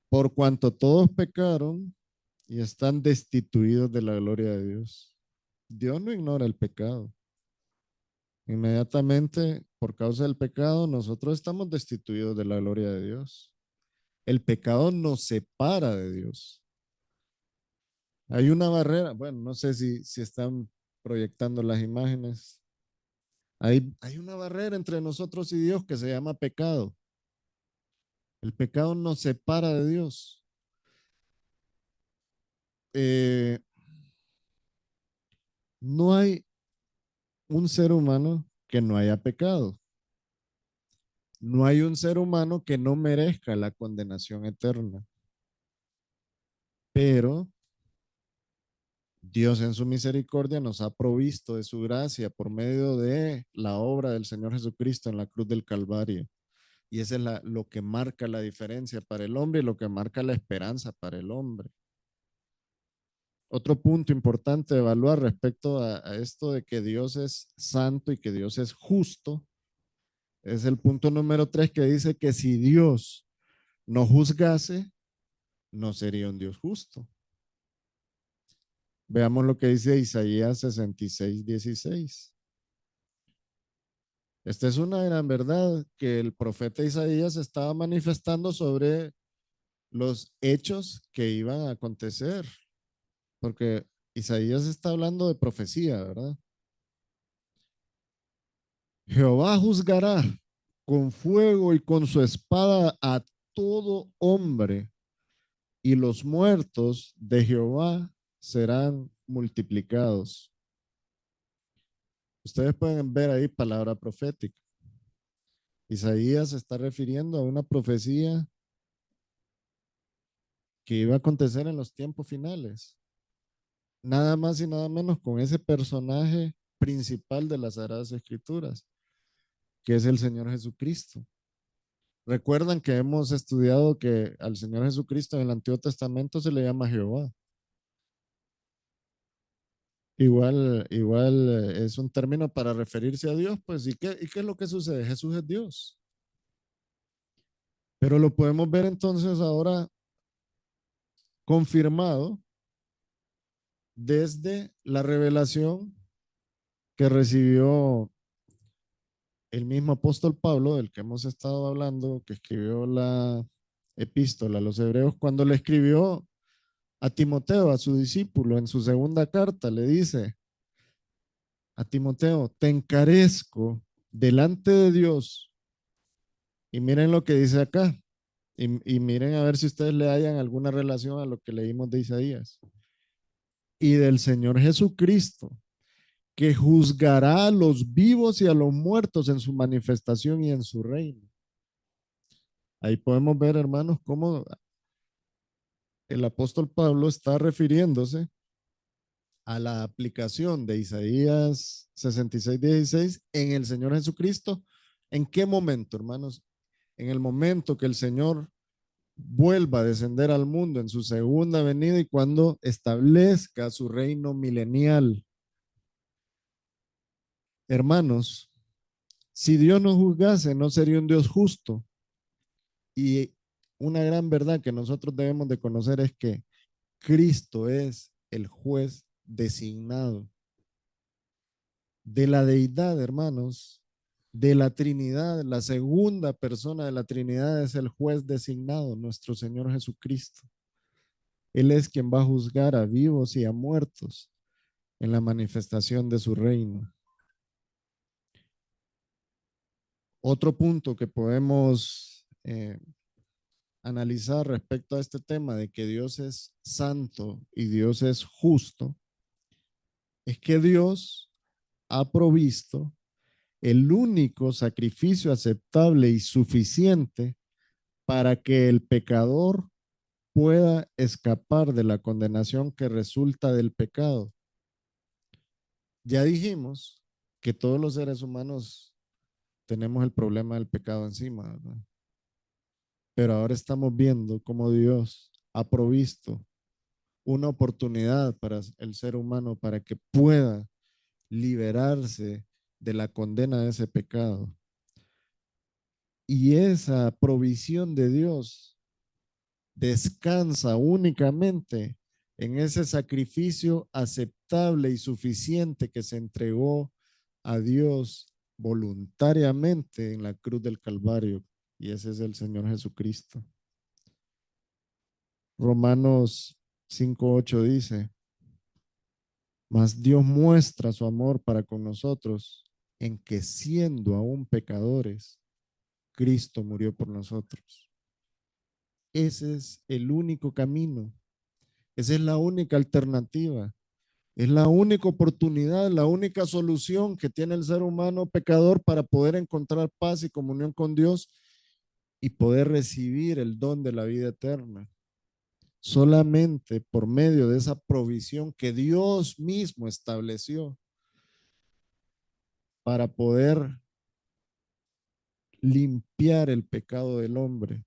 Por cuanto todos pecaron y están destituidos de la gloria de Dios. Dios no ignora el pecado. Inmediatamente, por causa del pecado, nosotros estamos destituidos de la gloria de Dios. El pecado nos separa de Dios. Hay una barrera, bueno, no sé si están proyectando las imágenes. Hay una barrera entre nosotros y Dios que se llama pecado. El pecado nos separa de Dios. No hay un ser humano que no haya pecado. No hay un ser humano que no merezca la condenación eterna. Pero Dios en su misericordia nos ha provisto de su gracia por medio de la obra del Señor Jesucristo en la cruz del Calvario. Y eso es lo que marca la diferencia para el hombre y lo que marca la esperanza para el hombre. Otro punto importante de evaluar respecto a esto de que Dios es santo y que Dios es justo es el punto número 3, que dice que si Dios no juzgase, no sería un Dios justo. Veamos lo que dice Isaías 66:16. Esta es una gran verdad que el profeta Isaías estaba manifestando sobre los hechos que iban a acontecer, porque Isaías está hablando de profecía, ¿verdad? Jehová juzgará con fuego y con su espada a todo hombre, y los muertos de Jehová serán multiplicados. Ustedes pueden ver ahí palabra profética. Isaías se está refiriendo a una profecía que iba a acontecer en los tiempos finales. Nada más y nada menos con ese personaje principal de las Sagradas Escrituras, que es el Señor Jesucristo. Recuerdan que hemos estudiado que al Señor Jesucristo en el Antiguo Testamento se le llama Jehová. Igual es un término para referirse a Dios, pues, ¿y qué es lo que sucede? Jesús es Dios. Pero lo podemos ver entonces ahora confirmado desde la revelación que recibió el mismo apóstol Pablo, del que hemos estado hablando, que escribió la epístola a los hebreos, cuando le escribió a Timoteo, a su discípulo, en su segunda carta, le dice a Timoteo: te encarezco delante de Dios. Y miren lo que dice acá. Y miren a ver si ustedes le hallan alguna relación a lo que leímos de Isaías. Y del Señor Jesucristo, que juzgará a los vivos y a los muertos en su manifestación y en su reino. Ahí podemos ver, hermanos, cómo el apóstol Pablo está refiriéndose a la aplicación de Isaías 66:16 en el Señor Jesucristo ¿En qué momento, hermanos? En el momento que el Señor vuelva a descender al mundo en su segunda venida y cuando establezca su reino milenial. Hermanos, si Dios no juzgase, no sería un Dios justo. Y una gran verdad que nosotros debemos de conocer es que Cristo es el juez designado de la deidad, hermanos, de la Trinidad. La segunda persona de la Trinidad es el juez designado, nuestro Señor Jesucristo. Él es quien va a juzgar a vivos y a muertos en la manifestación de su reino. Otro punto que podemos analizar respecto a este tema de que Dios es santo y Dios es justo, es que Dios ha provisto el único sacrificio aceptable y suficiente para que el pecador pueda escapar de la condenación que resulta del pecado. Ya dijimos que todos los seres humanos tenemos el problema del pecado encima, ¿verdad? Pero ahora estamos viendo cómo Dios ha provisto una oportunidad para el ser humano para que pueda liberarse de la condena de ese pecado. Y esa provisión de Dios descansa únicamente en ese sacrificio aceptable y suficiente que se entregó a Dios voluntariamente en la cruz del Calvario. Y ese es el Señor Jesucristo. Romanos 5:8 dice, mas Dios muestra su amor para con nosotros en que siendo aún pecadores, Cristo murió por nosotros. Ese es el único camino. Esa es la única alternativa. Es la única oportunidad, la única solución que tiene el ser humano pecador para poder encontrar paz y comunión con Dios y poder recibir el don de la vida eterna. Solamente por medio de esa provisión que Dios mismo estableció para poder limpiar el pecado del hombre.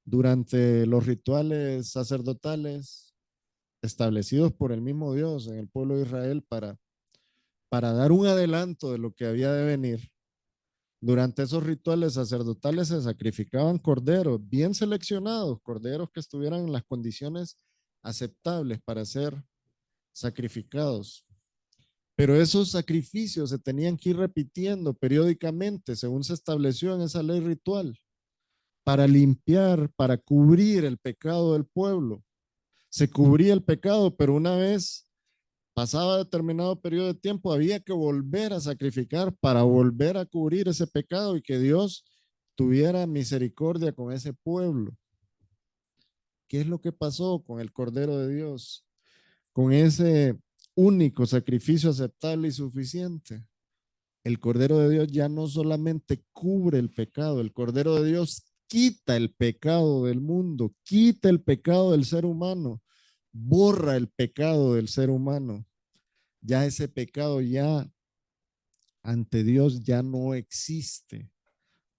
Durante los rituales sacerdotales establecidos por el mismo Dios en el pueblo de Israel para dar un adelanto de lo que había de venir, durante esos rituales sacerdotales se sacrificaban corderos bien seleccionados, corderos que estuvieran en las condiciones aceptables para ser sacrificados. Pero esos sacrificios se tenían que ir repitiendo periódicamente según se estableció en esa ley ritual para limpiar, para cubrir el pecado del pueblo. Se cubría el pecado, pero una vez pasaba determinado periodo de tiempo, había que volver a sacrificar para volver a cubrir ese pecado y que Dios tuviera misericordia con ese pueblo. ¿Qué es lo que pasó con el Cordero de Dios? Con ese único sacrificio aceptable y suficiente. El Cordero de Dios ya no solamente cubre el pecado, el Cordero de Dios quita el pecado del mundo, quita el pecado del ser humano, borra el pecado del ser humano. Ya ese pecado ya ante Dios ya no existe,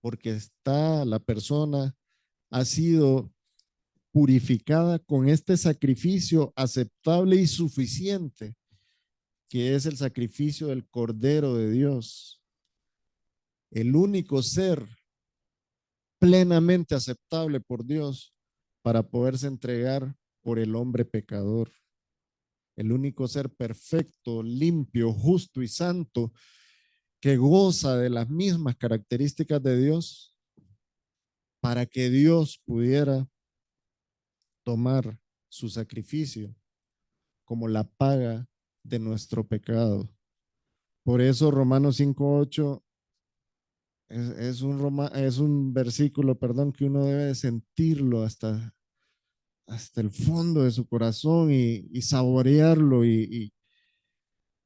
porque está la persona ha sido purificada con este sacrificio aceptable y suficiente, que es el sacrificio del Cordero de Dios, el único ser plenamente aceptable por Dios para poderse entregar por el hombre pecador, el único ser perfecto, limpio, justo y santo que goza de las mismas características de Dios para que Dios pudiera tomar su sacrificio como la paga de nuestro pecado. Por eso Romanos 5:8 es un versículo, perdón, que uno debe sentirlo hasta el fondo de su corazón y saborearlo y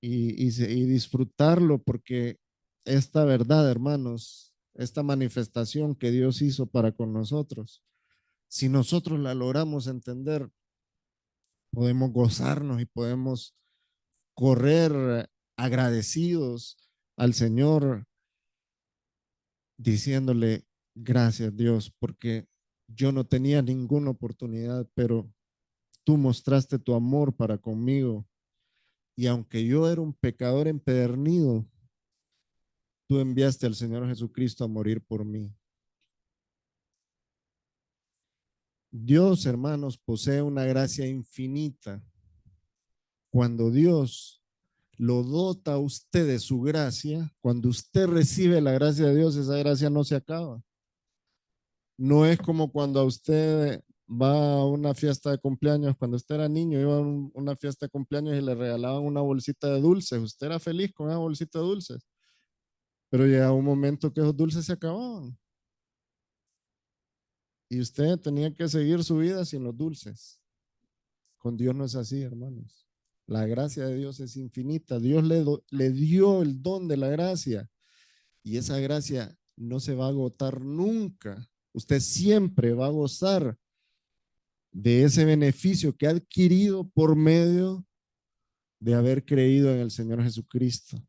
disfrutarlo, porque esta verdad, hermanos, esta manifestación que Dios hizo para con nosotros, si nosotros la logramos entender, podemos gozarnos y podemos correr agradecidos al Señor diciéndole, gracias Dios, porque yo no tenía ninguna oportunidad, pero tú mostraste tu amor para conmigo. Y aunque yo era un pecador empedernido, tú enviaste al Señor Jesucristo a morir por mí. Dios, hermanos, posee una gracia infinita. Cuando Dios lo dota a usted de su gracia, cuando usted recibe la gracia de Dios, esa gracia no se acaba. No es como cuando a usted va a una fiesta de cumpleaños, cuando usted era niño, iba a una fiesta de cumpleaños y le regalaban una bolsita de dulces. Usted era feliz con esa bolsita de dulces, pero llegaba un momento que esos dulces se acababan y usted tenía que seguir su vida sin los dulces. Con Dios no es así, hermanos. La gracia de Dios es infinita. Dios le dio el don de la gracia y esa gracia no se va a agotar nunca. Usted siempre va a gozar de ese beneficio que ha adquirido por medio de haber creído en el Señor Jesucristo.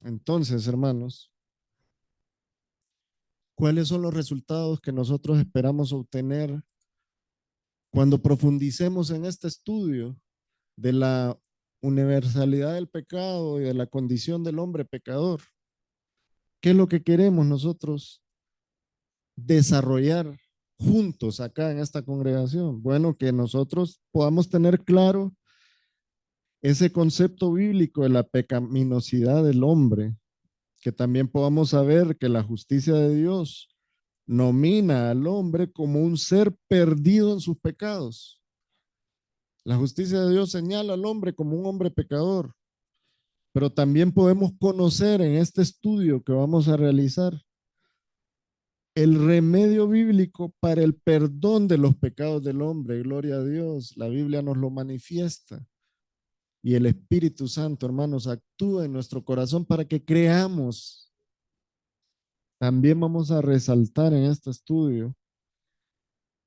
Entonces, hermanos, ¿cuáles son los resultados que nosotros esperamos obtener cuando profundicemos en este estudio de la universalidad del pecado y de la condición del hombre pecador? ¿Qué es lo que queremos nosotros desarrollar juntos acá en esta congregación? Bueno, que nosotros podamos tener claro ese concepto bíblico de la pecaminosidad del hombre, que también podamos saber que la justicia de Dios nomina al hombre como un ser perdido en sus pecados. La justicia de Dios señala al hombre como un hombre pecador, pero también podemos conocer en este estudio que vamos a realizar el remedio bíblico para el perdón de los pecados del hombre. Gloria a Dios, la Biblia nos lo manifiesta. Y el Espíritu Santo, hermanos, actúa en nuestro corazón para que creamos. También vamos a resaltar en este estudio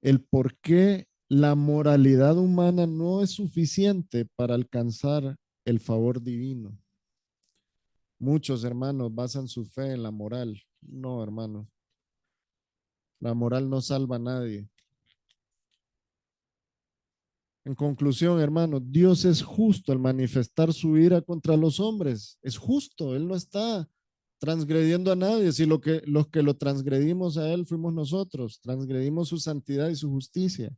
el por qué la moralidad humana no es suficiente para alcanzar el favor divino. Muchos hermanos basan su fe en la moral. No, hermanos. La moral no salva a nadie. En conclusión, hermanos, Dios es justo al manifestar su ira contra los hombres. Es justo, Él no está transgrediendo a nadie. Si los que lo transgredimos a Él fuimos nosotros, transgredimos su santidad y su justicia.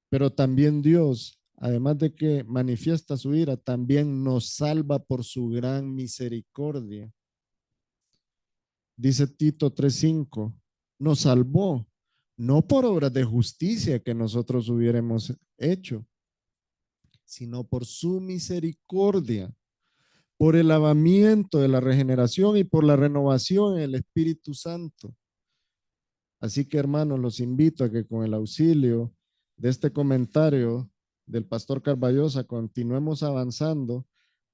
Pero también Dios, además de que manifiesta su ira, también nos salva por su gran misericordia. Dice Tito 3:5, nos salvó, no por obras de justicia que nosotros hubiéramos hecho, sino por su misericordia, por el lavamiento de la regeneración y por la renovación en el Espíritu Santo. Así que, hermanos, los invito a que con el auxilio de este comentario del pastor Carballosa continuemos avanzando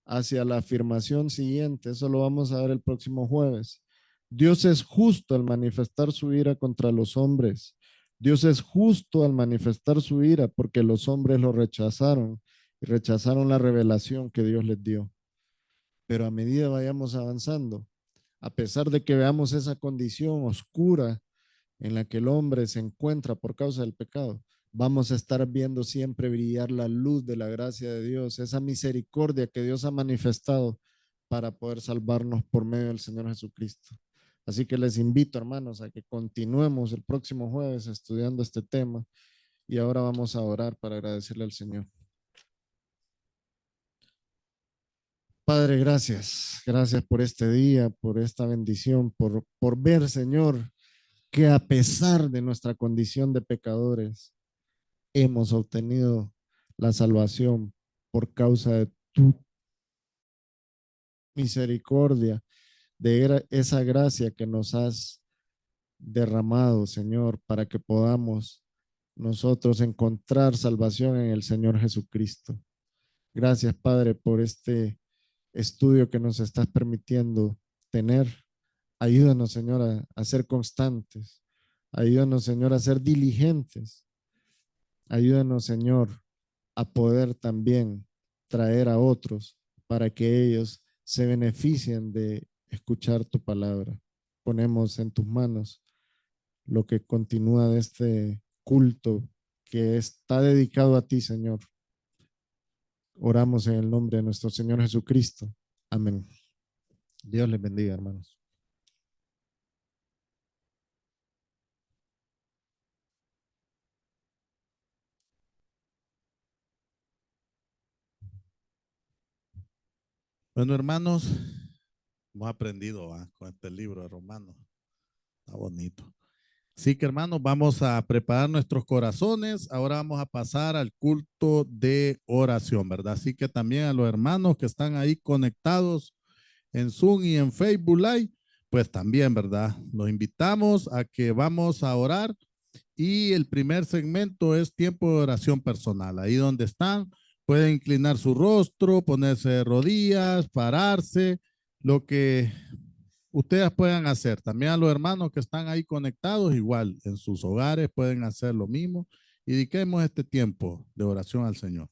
hacia la afirmación siguiente. Eso lo vamos a ver el próximo jueves. Dios es justo al manifestar su ira contra los hombres. Dios es justo al manifestar su ira porque los hombres lo rechazaron y rechazaron la revelación que Dios les dio. Pero a medida vayamos avanzando, a pesar de que veamos esa condición oscura en la que el hombre se encuentra por causa del pecado, vamos a estar viendo siempre brillar la luz de la gracia de Dios, esa misericordia que Dios ha manifestado para poder salvarnos por medio del Señor Jesucristo. Así que les invito, hermanos, a que continuemos el próximo jueves estudiando este tema y ahora vamos a orar para agradecerle al Señor. Padre, gracias. Gracias por este día, por esta bendición, por ver, Señor, que a pesar de nuestra condición de pecadores, hemos obtenido la salvación por causa de tu misericordia, de esa gracia que nos has derramado, Señor, para que podamos nosotros encontrar salvación en el Señor Jesucristo. Gracias, Padre, por este estudio que nos estás permitiendo tener. Ayúdanos, Señor, a ser constantes. Ayúdanos, Señor, a ser diligentes. Ayúdanos, Señor, a poder también traer a otros para que ellos se beneficien de escuchar tu palabra. Ponemos en tus manos lo que continúa de este culto que está dedicado a ti, Señor. Oramos en el nombre de nuestro Señor Jesucristo. Amén. Dios les bendiga, hermanos. Bueno, hermanos, hemos aprendido con este libro de Romanos. Está bonito. Así que, hermanos, vamos a preparar nuestros corazones. Ahora vamos a pasar al culto de oración, ¿verdad? Así que también a los hermanos que están ahí conectados en Zoom y en Facebook Live, pues también, ¿verdad? Los invitamos a que vamos a orar y el primer segmento es tiempo de oración personal. Ahí donde están, pueden inclinar su rostro, ponerse de rodillas, pararse, lo que ustedes puedan hacer. También a los hermanos que están ahí conectados, igual en sus hogares pueden hacer lo mismo y dediquemos este tiempo de oración al Señor.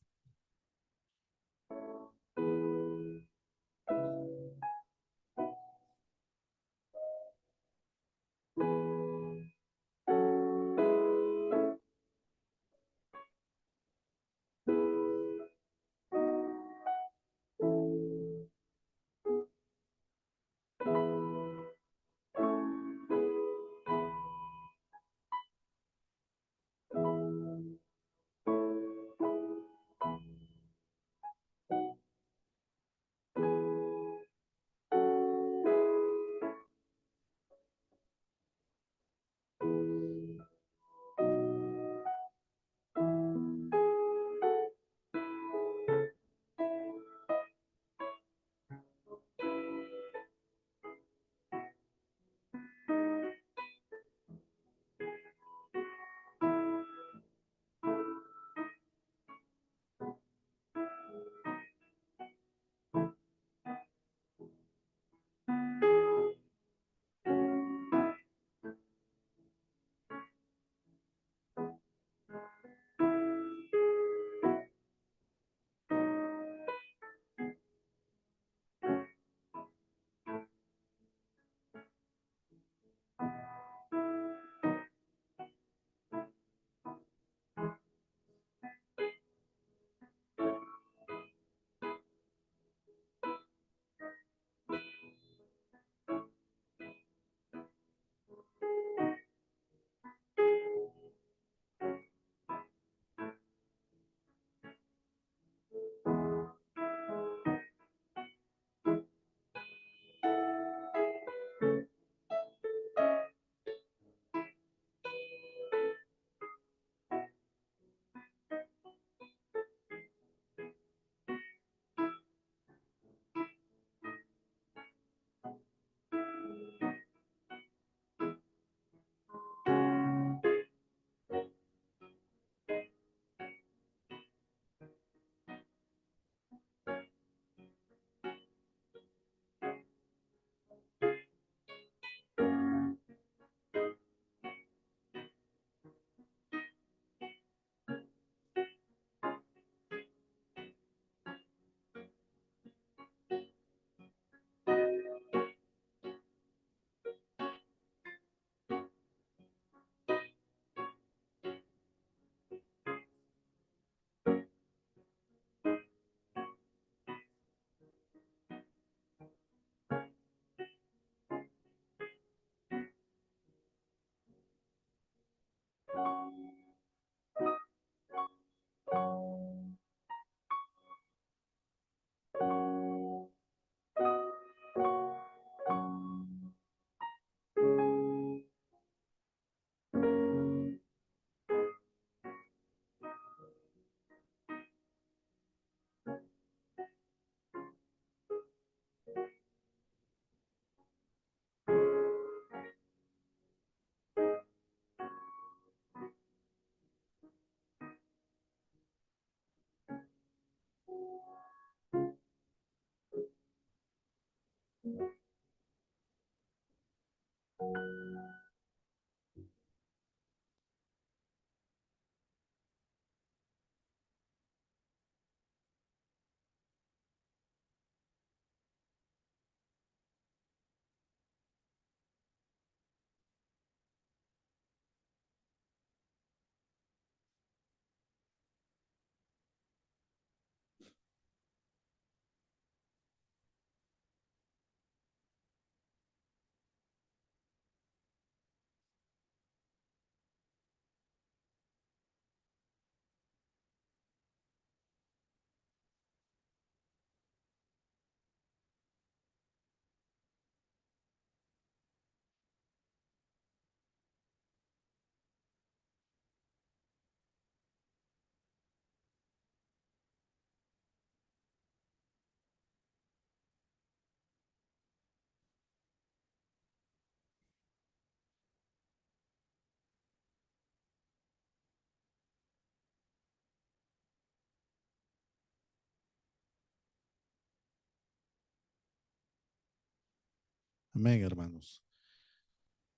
Amén, hermanos.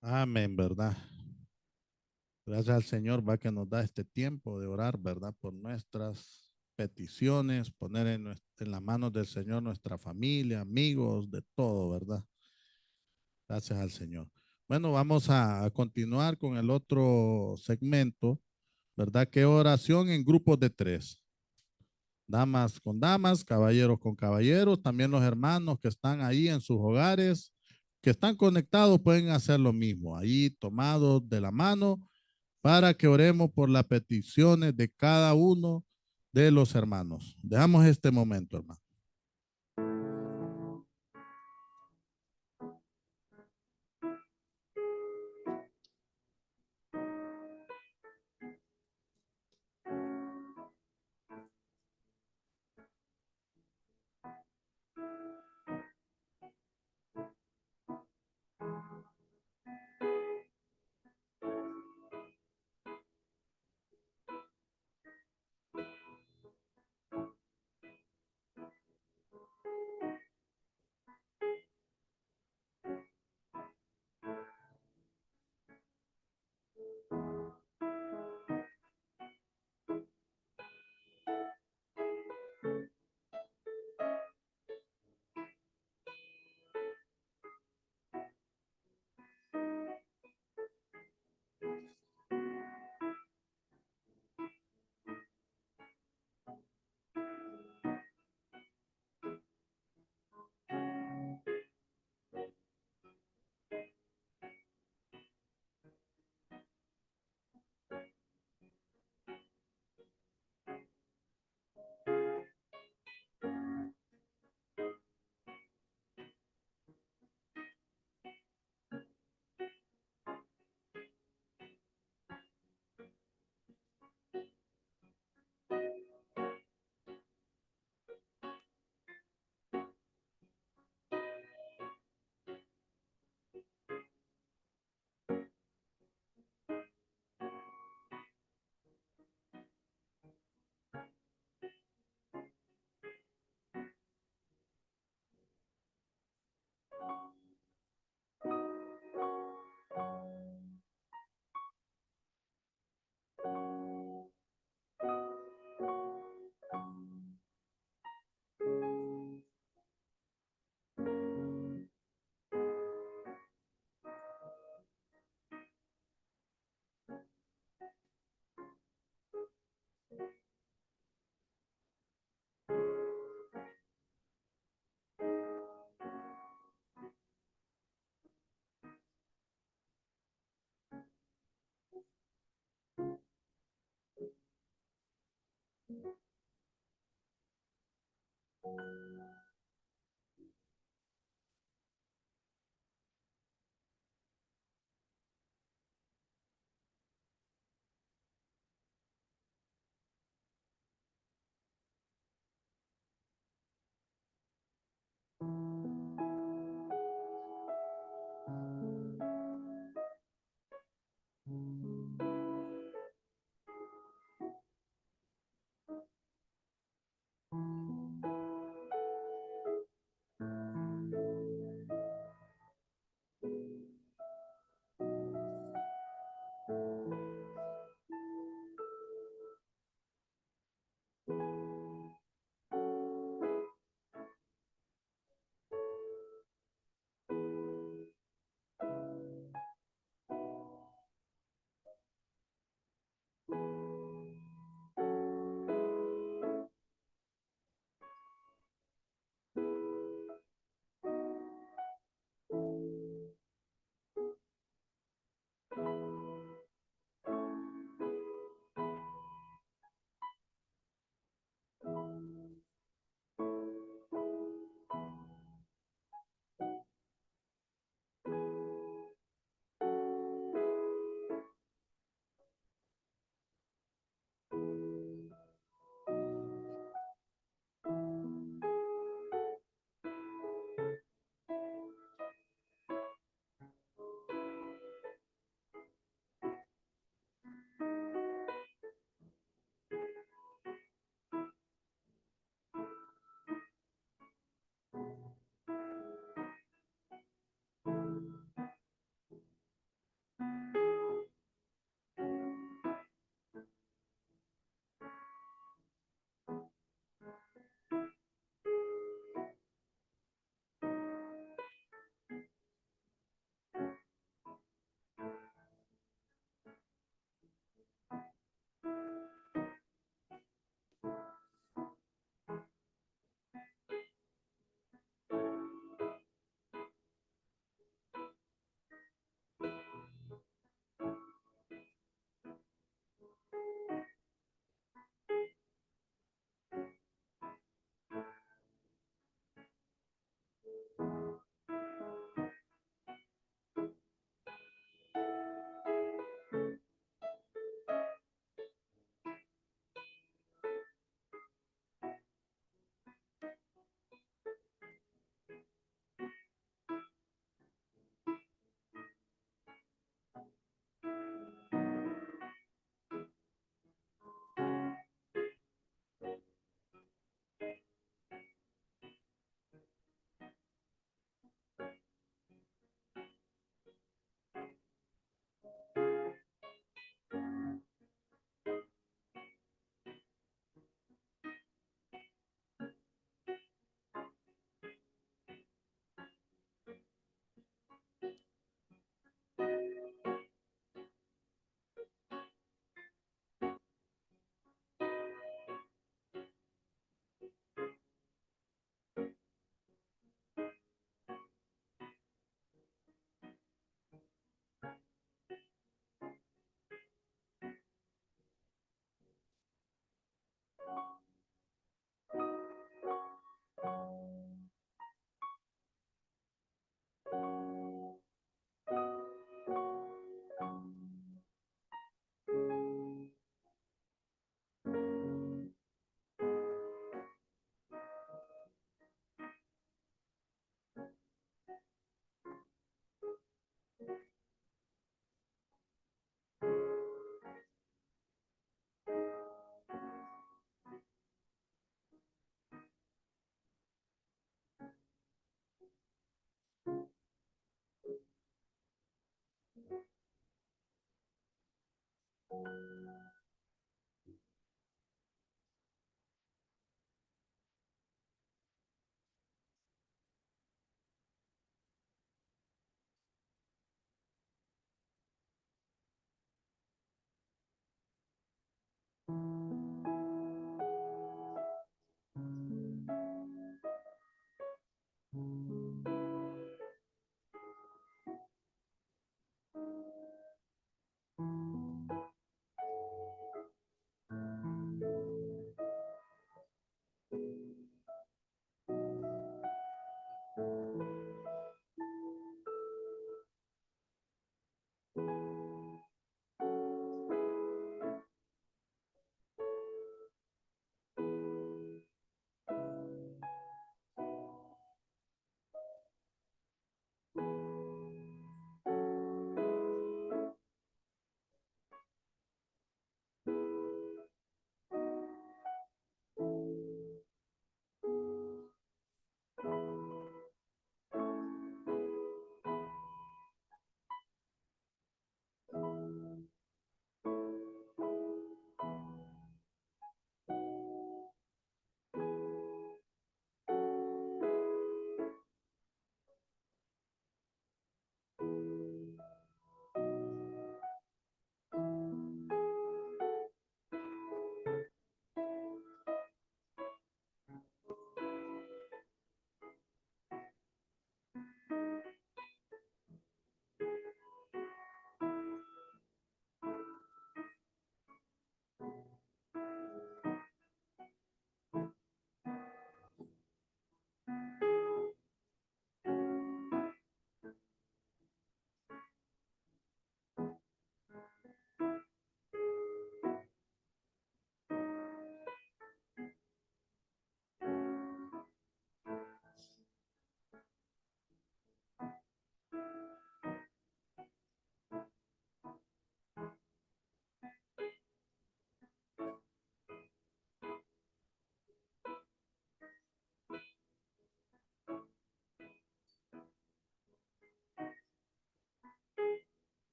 Amén, ¿verdad? Gracias al Señor, va que nos da este tiempo de orar, ¿verdad? Por nuestras peticiones, poner en las manos del Señor nuestra familia, amigos, de todo, ¿verdad? Gracias al Señor. Bueno, vamos a continuar con el otro segmento, ¿verdad? Que oración en grupos de tres. Damas con damas, caballeros con caballeros, también los hermanos que están ahí en sus hogares, que están conectados, pueden hacer lo mismo, ahí tomados de la mano para que oremos por las peticiones de cada uno de los hermanos. Dejamos este momento, hermano.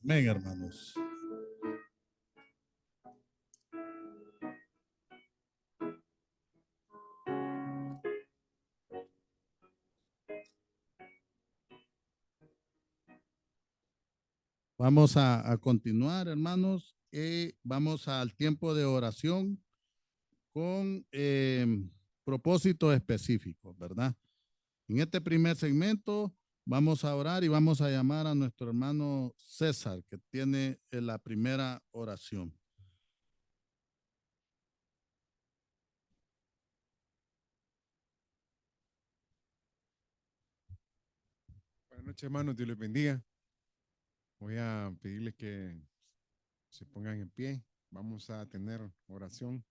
Amén, hermanos. Vamos a continuar, hermanos, y vamos al tiempo de oración con propósitos específicos, ¿verdad? En este primer segmento vamos a orar y vamos a llamar a nuestro hermano César, que tiene la primera oración. Buenas noches, hermanos. Dios les bendiga. Voy a pedirles que se pongan en pie. Vamos a tener oración.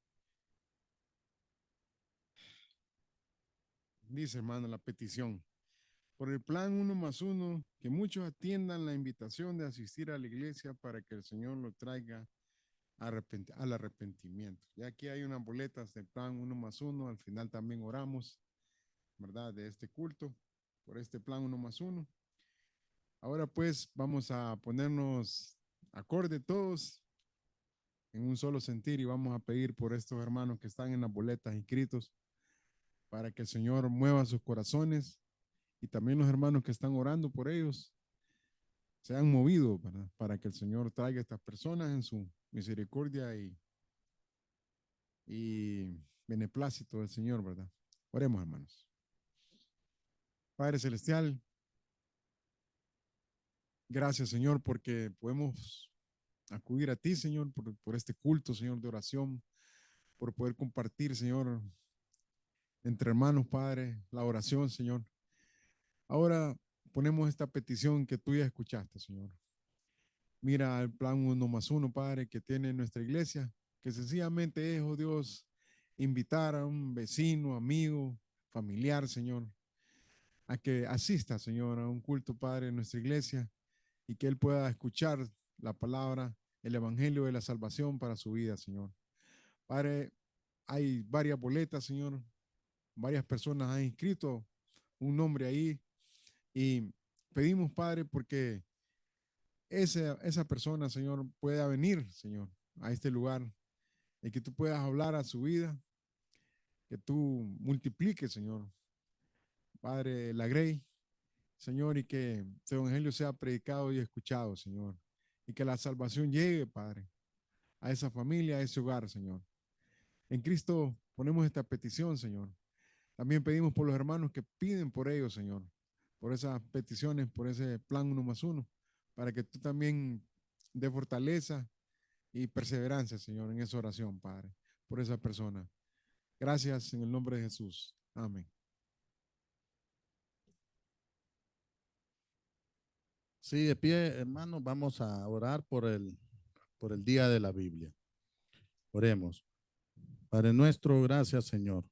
Dice, hermano, la petición. Por el plan 1+1, que muchos atiendan la invitación de asistir a la iglesia para que el Señor lo traiga al arrepentimiento. Ya aquí hay unas boletas del plan 1+1. Al final también oramos, ¿verdad? De este culto, por este plan 1+1. Ahora pues vamos a ponernos acorde todos en un solo sentir y vamos a pedir por estos hermanos que están en las boletas inscritos para que el Señor mueva sus corazones y también los hermanos que están orando por ellos sean movidos, ¿verdad? Para que el Señor traiga a estas personas en su misericordia y beneplácito del Señor, ¿verdad? Oremos, hermanos. Padre Celestial, gracias, Señor, porque podemos acudir a ti, Señor, por este culto, Señor, de oración, por poder compartir, Señor, entre hermanos, Padre, la oración, Señor. Ahora ponemos esta petición que tú ya escuchaste, Señor. Mira el plan 1+1, Padre, que tiene nuestra iglesia, que sencillamente es, oh Dios, invitar a un vecino, amigo, familiar, Señor, a que asista, Señor, a un culto, Padre, en nuestra iglesia y que él pueda escuchar la palabra, el evangelio de la salvación para su vida, Señor. Padre, hay varias boletas, Señor. Varias personas han inscrito un nombre ahí y pedimos, Padre, porque esa persona, Señor, pueda venir, Señor, a este lugar y que tú puedas hablar a su vida, que tú multipliques, Señor, Padre, la grey, Señor, y que tu evangelio sea predicado y escuchado, Señor, y que la salvación llegue, Padre, a esa familia, a ese hogar, Señor. En Cristo ponemos esta petición, Señor. También pedimos por los hermanos que piden por ellos, Señor, por esas peticiones, por ese plan 1+1, para que tú también dé fortaleza y perseverancia, Señor, en esa oración, Padre, por esa persona. Gracias en el nombre de Jesús. Amén. Sí, de pie, hermanos, vamos a orar por el día de la Biblia. Oremos. Padre nuestro, gracias, Señor.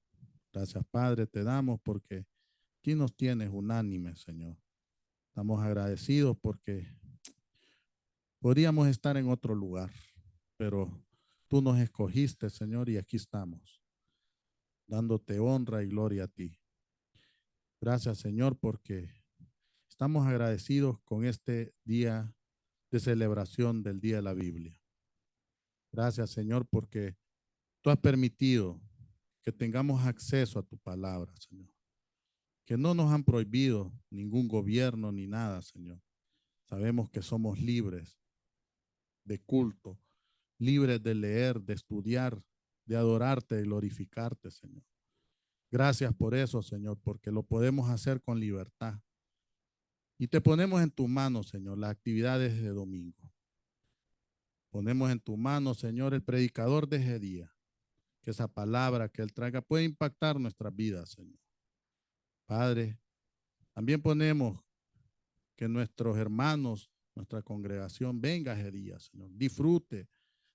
Gracias, Padre, te damos porque aquí nos tienes unánime, Señor. Estamos agradecidos porque podríamos estar en otro lugar, pero tú nos escogiste, Señor, y aquí estamos, dándote honra y gloria a ti. Gracias, Señor, porque estamos agradecidos con este día de celebración del Día de la Biblia. Gracias, Señor, porque tú has permitido que tengamos acceso a tu palabra, Señor. Que no nos han prohibido ningún gobierno ni nada, Señor. Sabemos que somos libres de culto, libres de leer, de estudiar, de adorarte, de glorificarte, Señor. Gracias por eso, Señor, porque lo podemos hacer con libertad. Y te ponemos en tu mano, Señor, las actividades de domingo. Ponemos en tu mano, Señor, el predicador de ese día. Que esa palabra que él traiga puede impactar nuestras vidas, Señor. Padre, también ponemos que nuestros hermanos, nuestra congregación venga ese día, Señor. Disfrute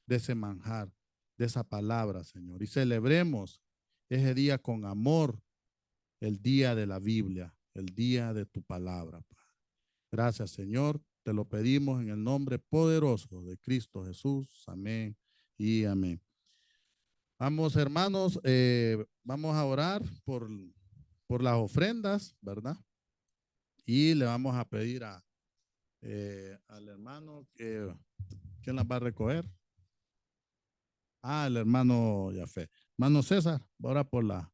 de ese manjar, de esa palabra, Señor. Y celebremos ese día con amor, el día de la Biblia, el día de tu palabra, Padre. Gracias, Señor. Te lo pedimos en el nombre poderoso de Cristo Jesús. Amén y amén. Vamos, hermanos, vamos a orar por las ofrendas, ¿verdad? Y le vamos a pedir al hermano que, ¿quién las va a recoger? El hermano Yafé. Hermano César, ahora por la.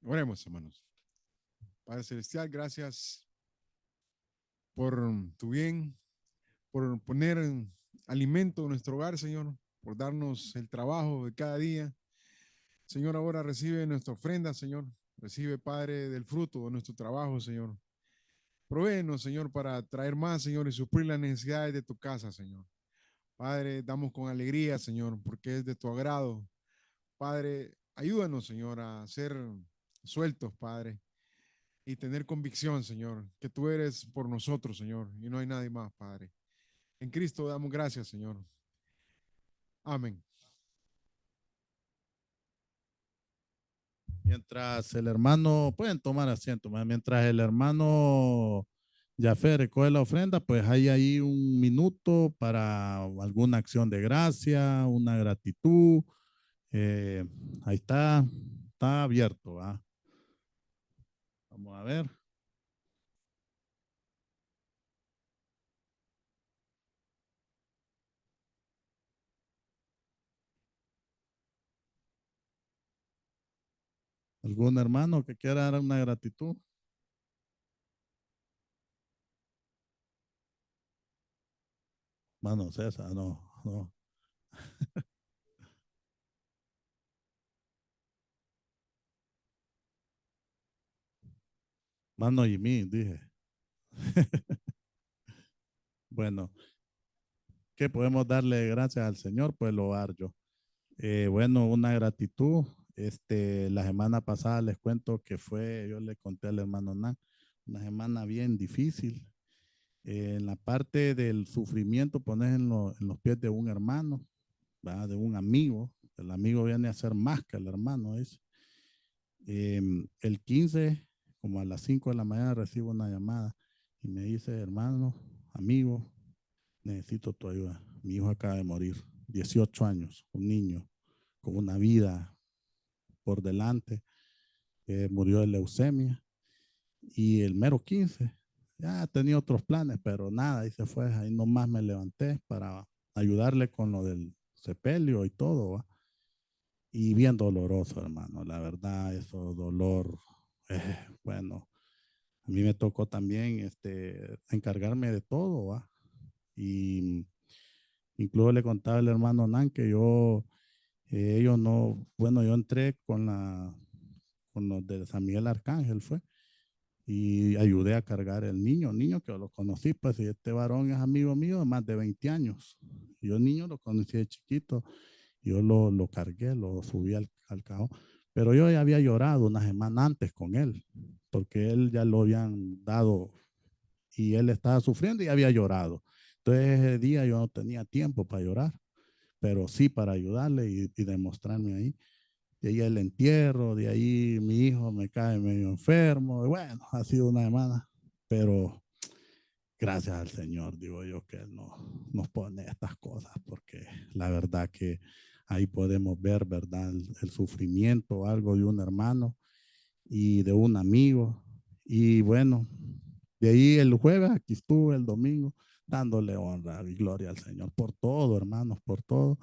Oremos, hermanos. Padre Celestial, gracias por tu bien, por poner alimento en nuestro hogar, Señor, por darnos el trabajo de cada día. Señor, ahora recibe nuestra ofrenda, Señor. Recibe, Padre, del fruto de nuestro trabajo, Señor. Provéenos, Señor, para traer más, Señor, y suplir las necesidades de tu casa, Señor. Padre, damos con alegría, Señor, porque es de tu agrado. Padre, ayúdanos, Señor, a ser sueltos, Padre, y tener convicción, Señor, que tú eres por nosotros, Señor, y no hay nadie más, Padre. En Cristo damos gracias, Señor. Amén. Mientras el hermano, pueden tomar asiento, mientras el hermano Jafé recoge la ofrenda, pues hay ahí un minuto para alguna acción de gracia, una gratitud. Ahí está abierto, ¿va? Vamos a ver. ¿Algún hermano que quiera dar una gratitud? Mano César, no. Mano Jimmy, dije. Bueno, ¿qué podemos darle gracias al Señor? Pues lo dar yo. Bueno, una gratitud. La semana pasada les cuento que yo le conté al hermano Nan, una semana bien difícil. En la parte del sufrimiento, pones en los pies de un hermano, ¿verdad? De un amigo. El amigo viene a ser más que el hermano. El 15, como a las 5 de la mañana, recibo una llamada y me dice, hermano, amigo, necesito tu ayuda. Mi hijo acaba de morir, 18 años, un niño con una vida por delante, murió de leucemia. Y el mero 15, ya tenía otros planes, pero nada, ahí se fue. Ahí nomás me levanté para ayudarle con lo del sepelio y todo, ¿va? Y bien doloroso, hermano. La verdad, eso dolor, bueno, a mí me tocó también encargarme de todo, ¿va? Y incluso le contaba al hermano Nan que ellos no, bueno, yo entré con los de San Miguel Arcángel, fue, y ayudé a cargar el niño que lo conocí, pues, y este varón es amigo mío de más de 20 años. Yo el niño lo conocí de chiquito, yo lo cargué, lo subí al cajón, pero yo ya había llorado una semana antes con él, porque él ya lo habían dado y él estaba sufriendo y había llorado. Entonces ese día yo no tenía tiempo para llorar, pero sí para ayudarle y demostrarme ahí. De ahí el entierro, de ahí mi hijo me cae medio enfermo. Y bueno, ha sido una semana, pero gracias al Señor, digo yo, que Él nos pone estas cosas, porque la verdad que ahí podemos ver, ¿verdad? El sufrimiento, algo de un hermano y de un amigo. Y bueno, de ahí el jueves, aquí estuve el domingo, dándole honra y gloria al Señor por todo, hermanos, por todo.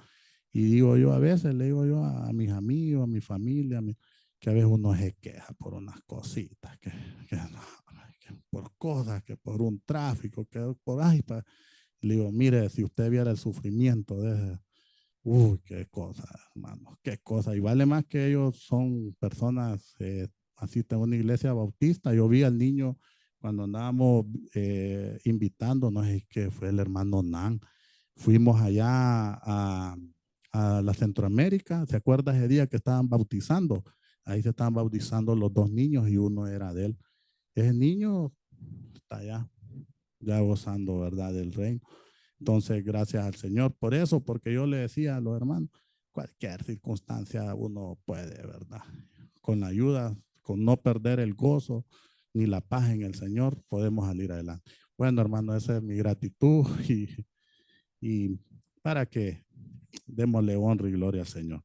Y digo yo, a veces le digo yo a mis amigos, a mi familia, que a veces uno se queja por unas cositas, que por cosas, que por un tráfico, que por ahí. Le digo, mire, si usted viera el sufrimiento de ese, uy, qué cosa, hermano, qué cosa. Y vale más que ellos son personas, asisten a una iglesia bautista. Yo vi al niño cuando andábamos invitando, no sé qué fue el hermano Nan. Fuimos allá a la Centroamérica. ¿Se acuerda ese día que estaban bautizando? Ahí se estaban bautizando los dos niños y uno era de él. Ese niño está allá, ya gozando, ¿verdad?, del reino. Entonces, gracias al Señor por eso, porque yo le decía a los hermanos, cualquier circunstancia uno puede, ¿verdad? Con la ayuda, con no perder el gozo ni la paz en el Señor, podemos salir adelante. Bueno, hermano, esa es mi gratitud y para que démosle honra y gloria al Señor.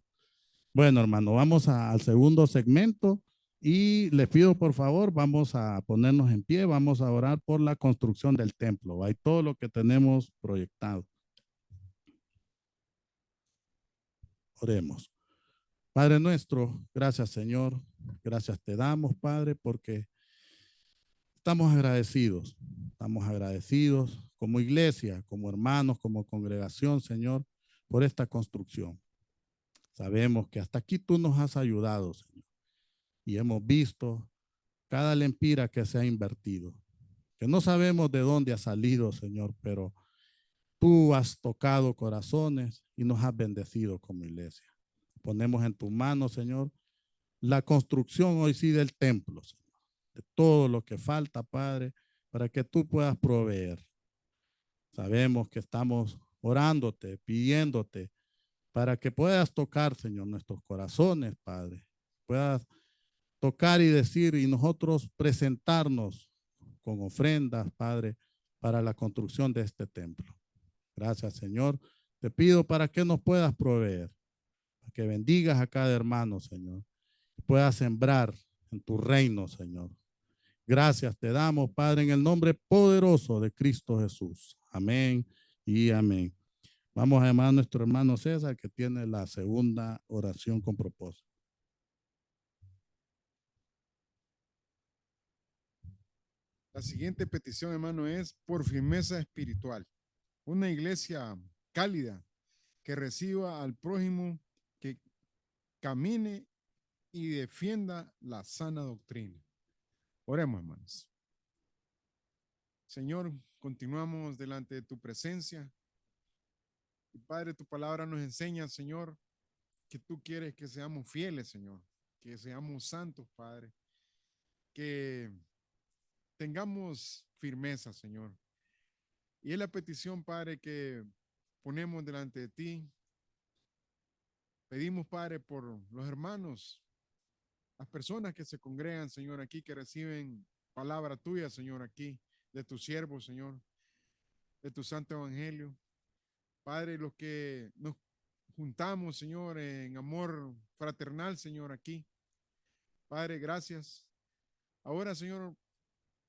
Bueno, hermano, vamos al segundo segmento y les pido por favor, vamos a ponernos en pie, vamos a orar por la construcción del templo, ¿va? Y todo lo que tenemos proyectado. Oremos. Padre nuestro, gracias Señor, gracias te damos, Padre, porque estamos agradecidos como iglesia, como hermanos, como congregación, Señor, por esta construcción. Sabemos que hasta aquí tú nos has ayudado, Señor, y hemos visto cada lempira que se ha invertido, que no sabemos de dónde ha salido, Señor, pero tú has tocado corazones y nos has bendecido como iglesia. Ponemos en tu mano, Señor, la construcción hoy sí del templo, Señor, de todo lo que falta, Padre, para que tú puedas proveer. Sabemos que estamos orándote, pidiéndote, para que puedas tocar, Señor, nuestros corazones, Padre. Puedas tocar y decir y nosotros presentarnos con ofrendas, Padre, para la construcción de este templo. Gracias, Señor. Te pido para que nos puedas proveer, para que bendigas a cada hermano, Señor, puedas sembrar en tu reino, Señor. Gracias te damos, Padre, en el nombre poderoso de Cristo Jesús. Amén y amén. Vamos a llamar a nuestro hermano César, que tiene la segunda oración con propósito. La siguiente petición, hermano, es por firmeza espiritual. Una iglesia cálida que reciba al prójimo, que camine y defienda la sana doctrina. Oremos, hermanos. Señor, continuamos delante de tu presencia. Y Padre, tu palabra nos enseña, Señor, que tú quieres que seamos fieles, Señor, que seamos santos, Padre, que tengamos firmeza, Señor, Y es la petición, Padre, que ponemos delante de ti. Pedimos, Padre, por los hermanos, las personas que se congregan, Señor, aquí, que reciben palabra tuya, Señor, aquí, de tu siervo, Señor, de tu santo evangelio. Padre, los que nos juntamos, Señor, en amor fraternal, Señor, aquí. Padre, gracias. Ahora, Señor,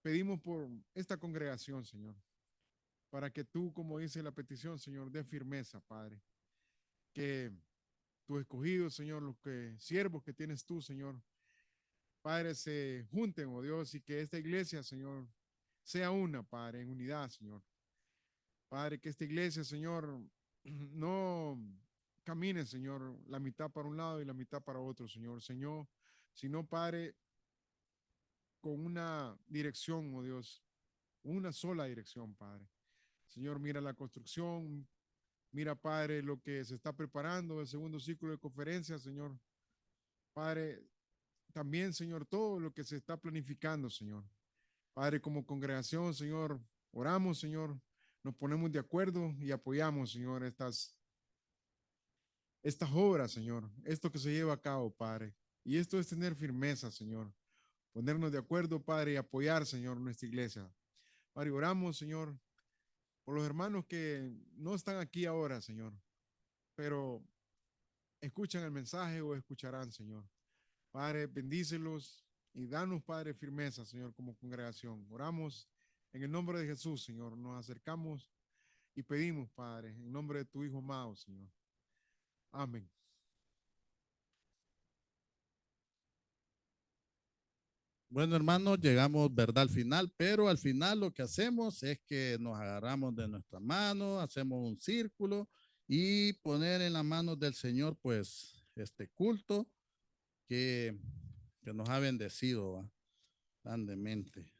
pedimos por esta congregación, Señor, para que tú, como dice la petición, Señor, dé firmeza, Padre. Que tus escogidos, Señor, los que siervos que tienes tú, Señor, Padre, se junten, oh Dios, y que esta iglesia, Señor, sea una, Padre, en unidad, Señor. Padre, que esta iglesia, Señor, no camine, Señor, la mitad para un lado y la mitad para otro, Señor. Señor, sino, Padre, con una dirección, oh Dios, una sola dirección, Padre. Señor, mira la construcción, mira, Padre, lo que se está preparando, el segundo ciclo de conferencias, Señor. Padre, también, Señor, todo lo que se está planificando, Señor. Padre, como congregación, Señor, oramos, Señor, nos ponemos de acuerdo y apoyamos, Señor, estas obras, Señor, esto que se lleva a cabo, Padre. Y esto es tener firmeza, Señor. Ponernos de acuerdo, Padre, y apoyar, Señor, nuestra iglesia. Padre, oramos, Señor, por los hermanos que no están aquí ahora, Señor, pero escuchan el mensaje o escucharán, Señor. Padre, bendícelos y danos, Padre, firmeza, Señor, como congregación. Oramos en el nombre de Jesús, Señor. Nos acercamos y pedimos, Padre, en nombre de tu Hijo amado, Señor. Amén. Bueno, hermanos, llegamos, ¿verdad? Al final, pero al final lo que hacemos es que nos agarramos de nuestra mano, hacemos un círculo y poner en las manos del Señor, pues, este culto que nos ha bendecido, ¿va? Grandemente.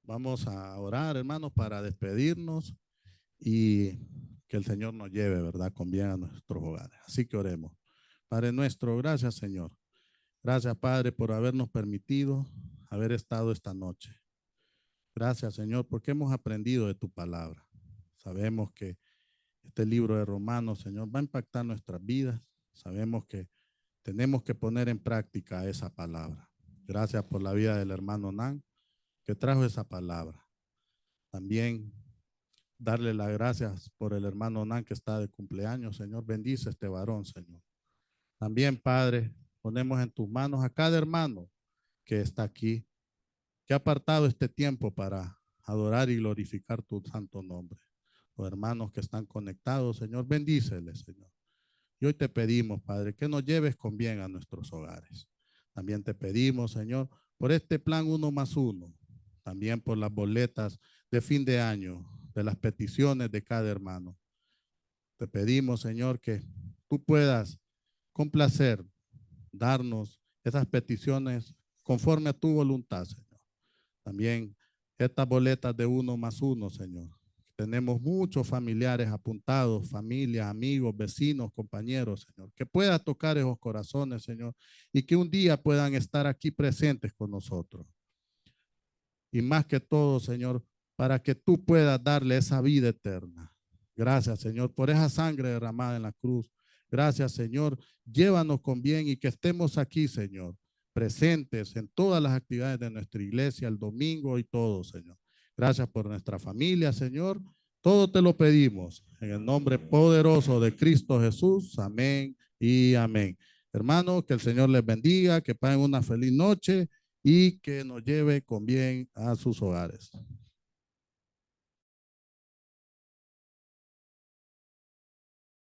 Vamos a orar, hermanos, para despedirnos y que el Señor nos lleve, ¿verdad? Con bien a nuestros hogares. Así que oremos. Padre nuestro, gracias, Señor. Gracias, Padre, por habernos permitido haber estado esta noche. Gracias, Señor, porque hemos aprendido de tu palabra. Sabemos que este libro de Romanos, Señor, va a impactar nuestras vidas. Sabemos que tenemos que poner en práctica esa palabra. Gracias por la vida del hermano Nan, que trajo esa palabra. También darle las gracias por el hermano Nan que está de cumpleaños, Señor. Bendice a este varón, Señor. También, Padre, ponemos en tus manos a cada hermano que está aquí, que ha apartado este tiempo para adorar y glorificar tu santo nombre. Los hermanos que están conectados, Señor, bendíceles, Señor. Y hoy te pedimos, Padre, que nos lleves con bien a nuestros hogares. También te pedimos, Señor, por este plan 1+1, también por las boletas de fin de año, de las peticiones de cada hermano. Te pedimos, Señor, que tú puedas complacer, darnos esas peticiones conforme a tu voluntad, Señor. También estas boletas de 1+1, Señor. Tenemos muchos familiares apuntados, familias, amigos, vecinos, compañeros, Señor, que pueda tocar esos corazones, Señor, y que un día puedan estar aquí presentes con nosotros. Y más que todo, Señor, para que tú puedas darle esa vida eterna. Gracias, Señor, por esa sangre derramada en la cruz. Gracias, Señor. Llévanos con bien y que estemos aquí, Señor, presentes en todas las actividades de nuestra iglesia, el domingo y todo, Señor. Gracias por nuestra familia, Señor. Todo te lo pedimos en el nombre poderoso de Cristo Jesús. Amén y amén. Hermanos, que el Señor les bendiga, que pasen una feliz noche y que nos lleve con bien a sus hogares.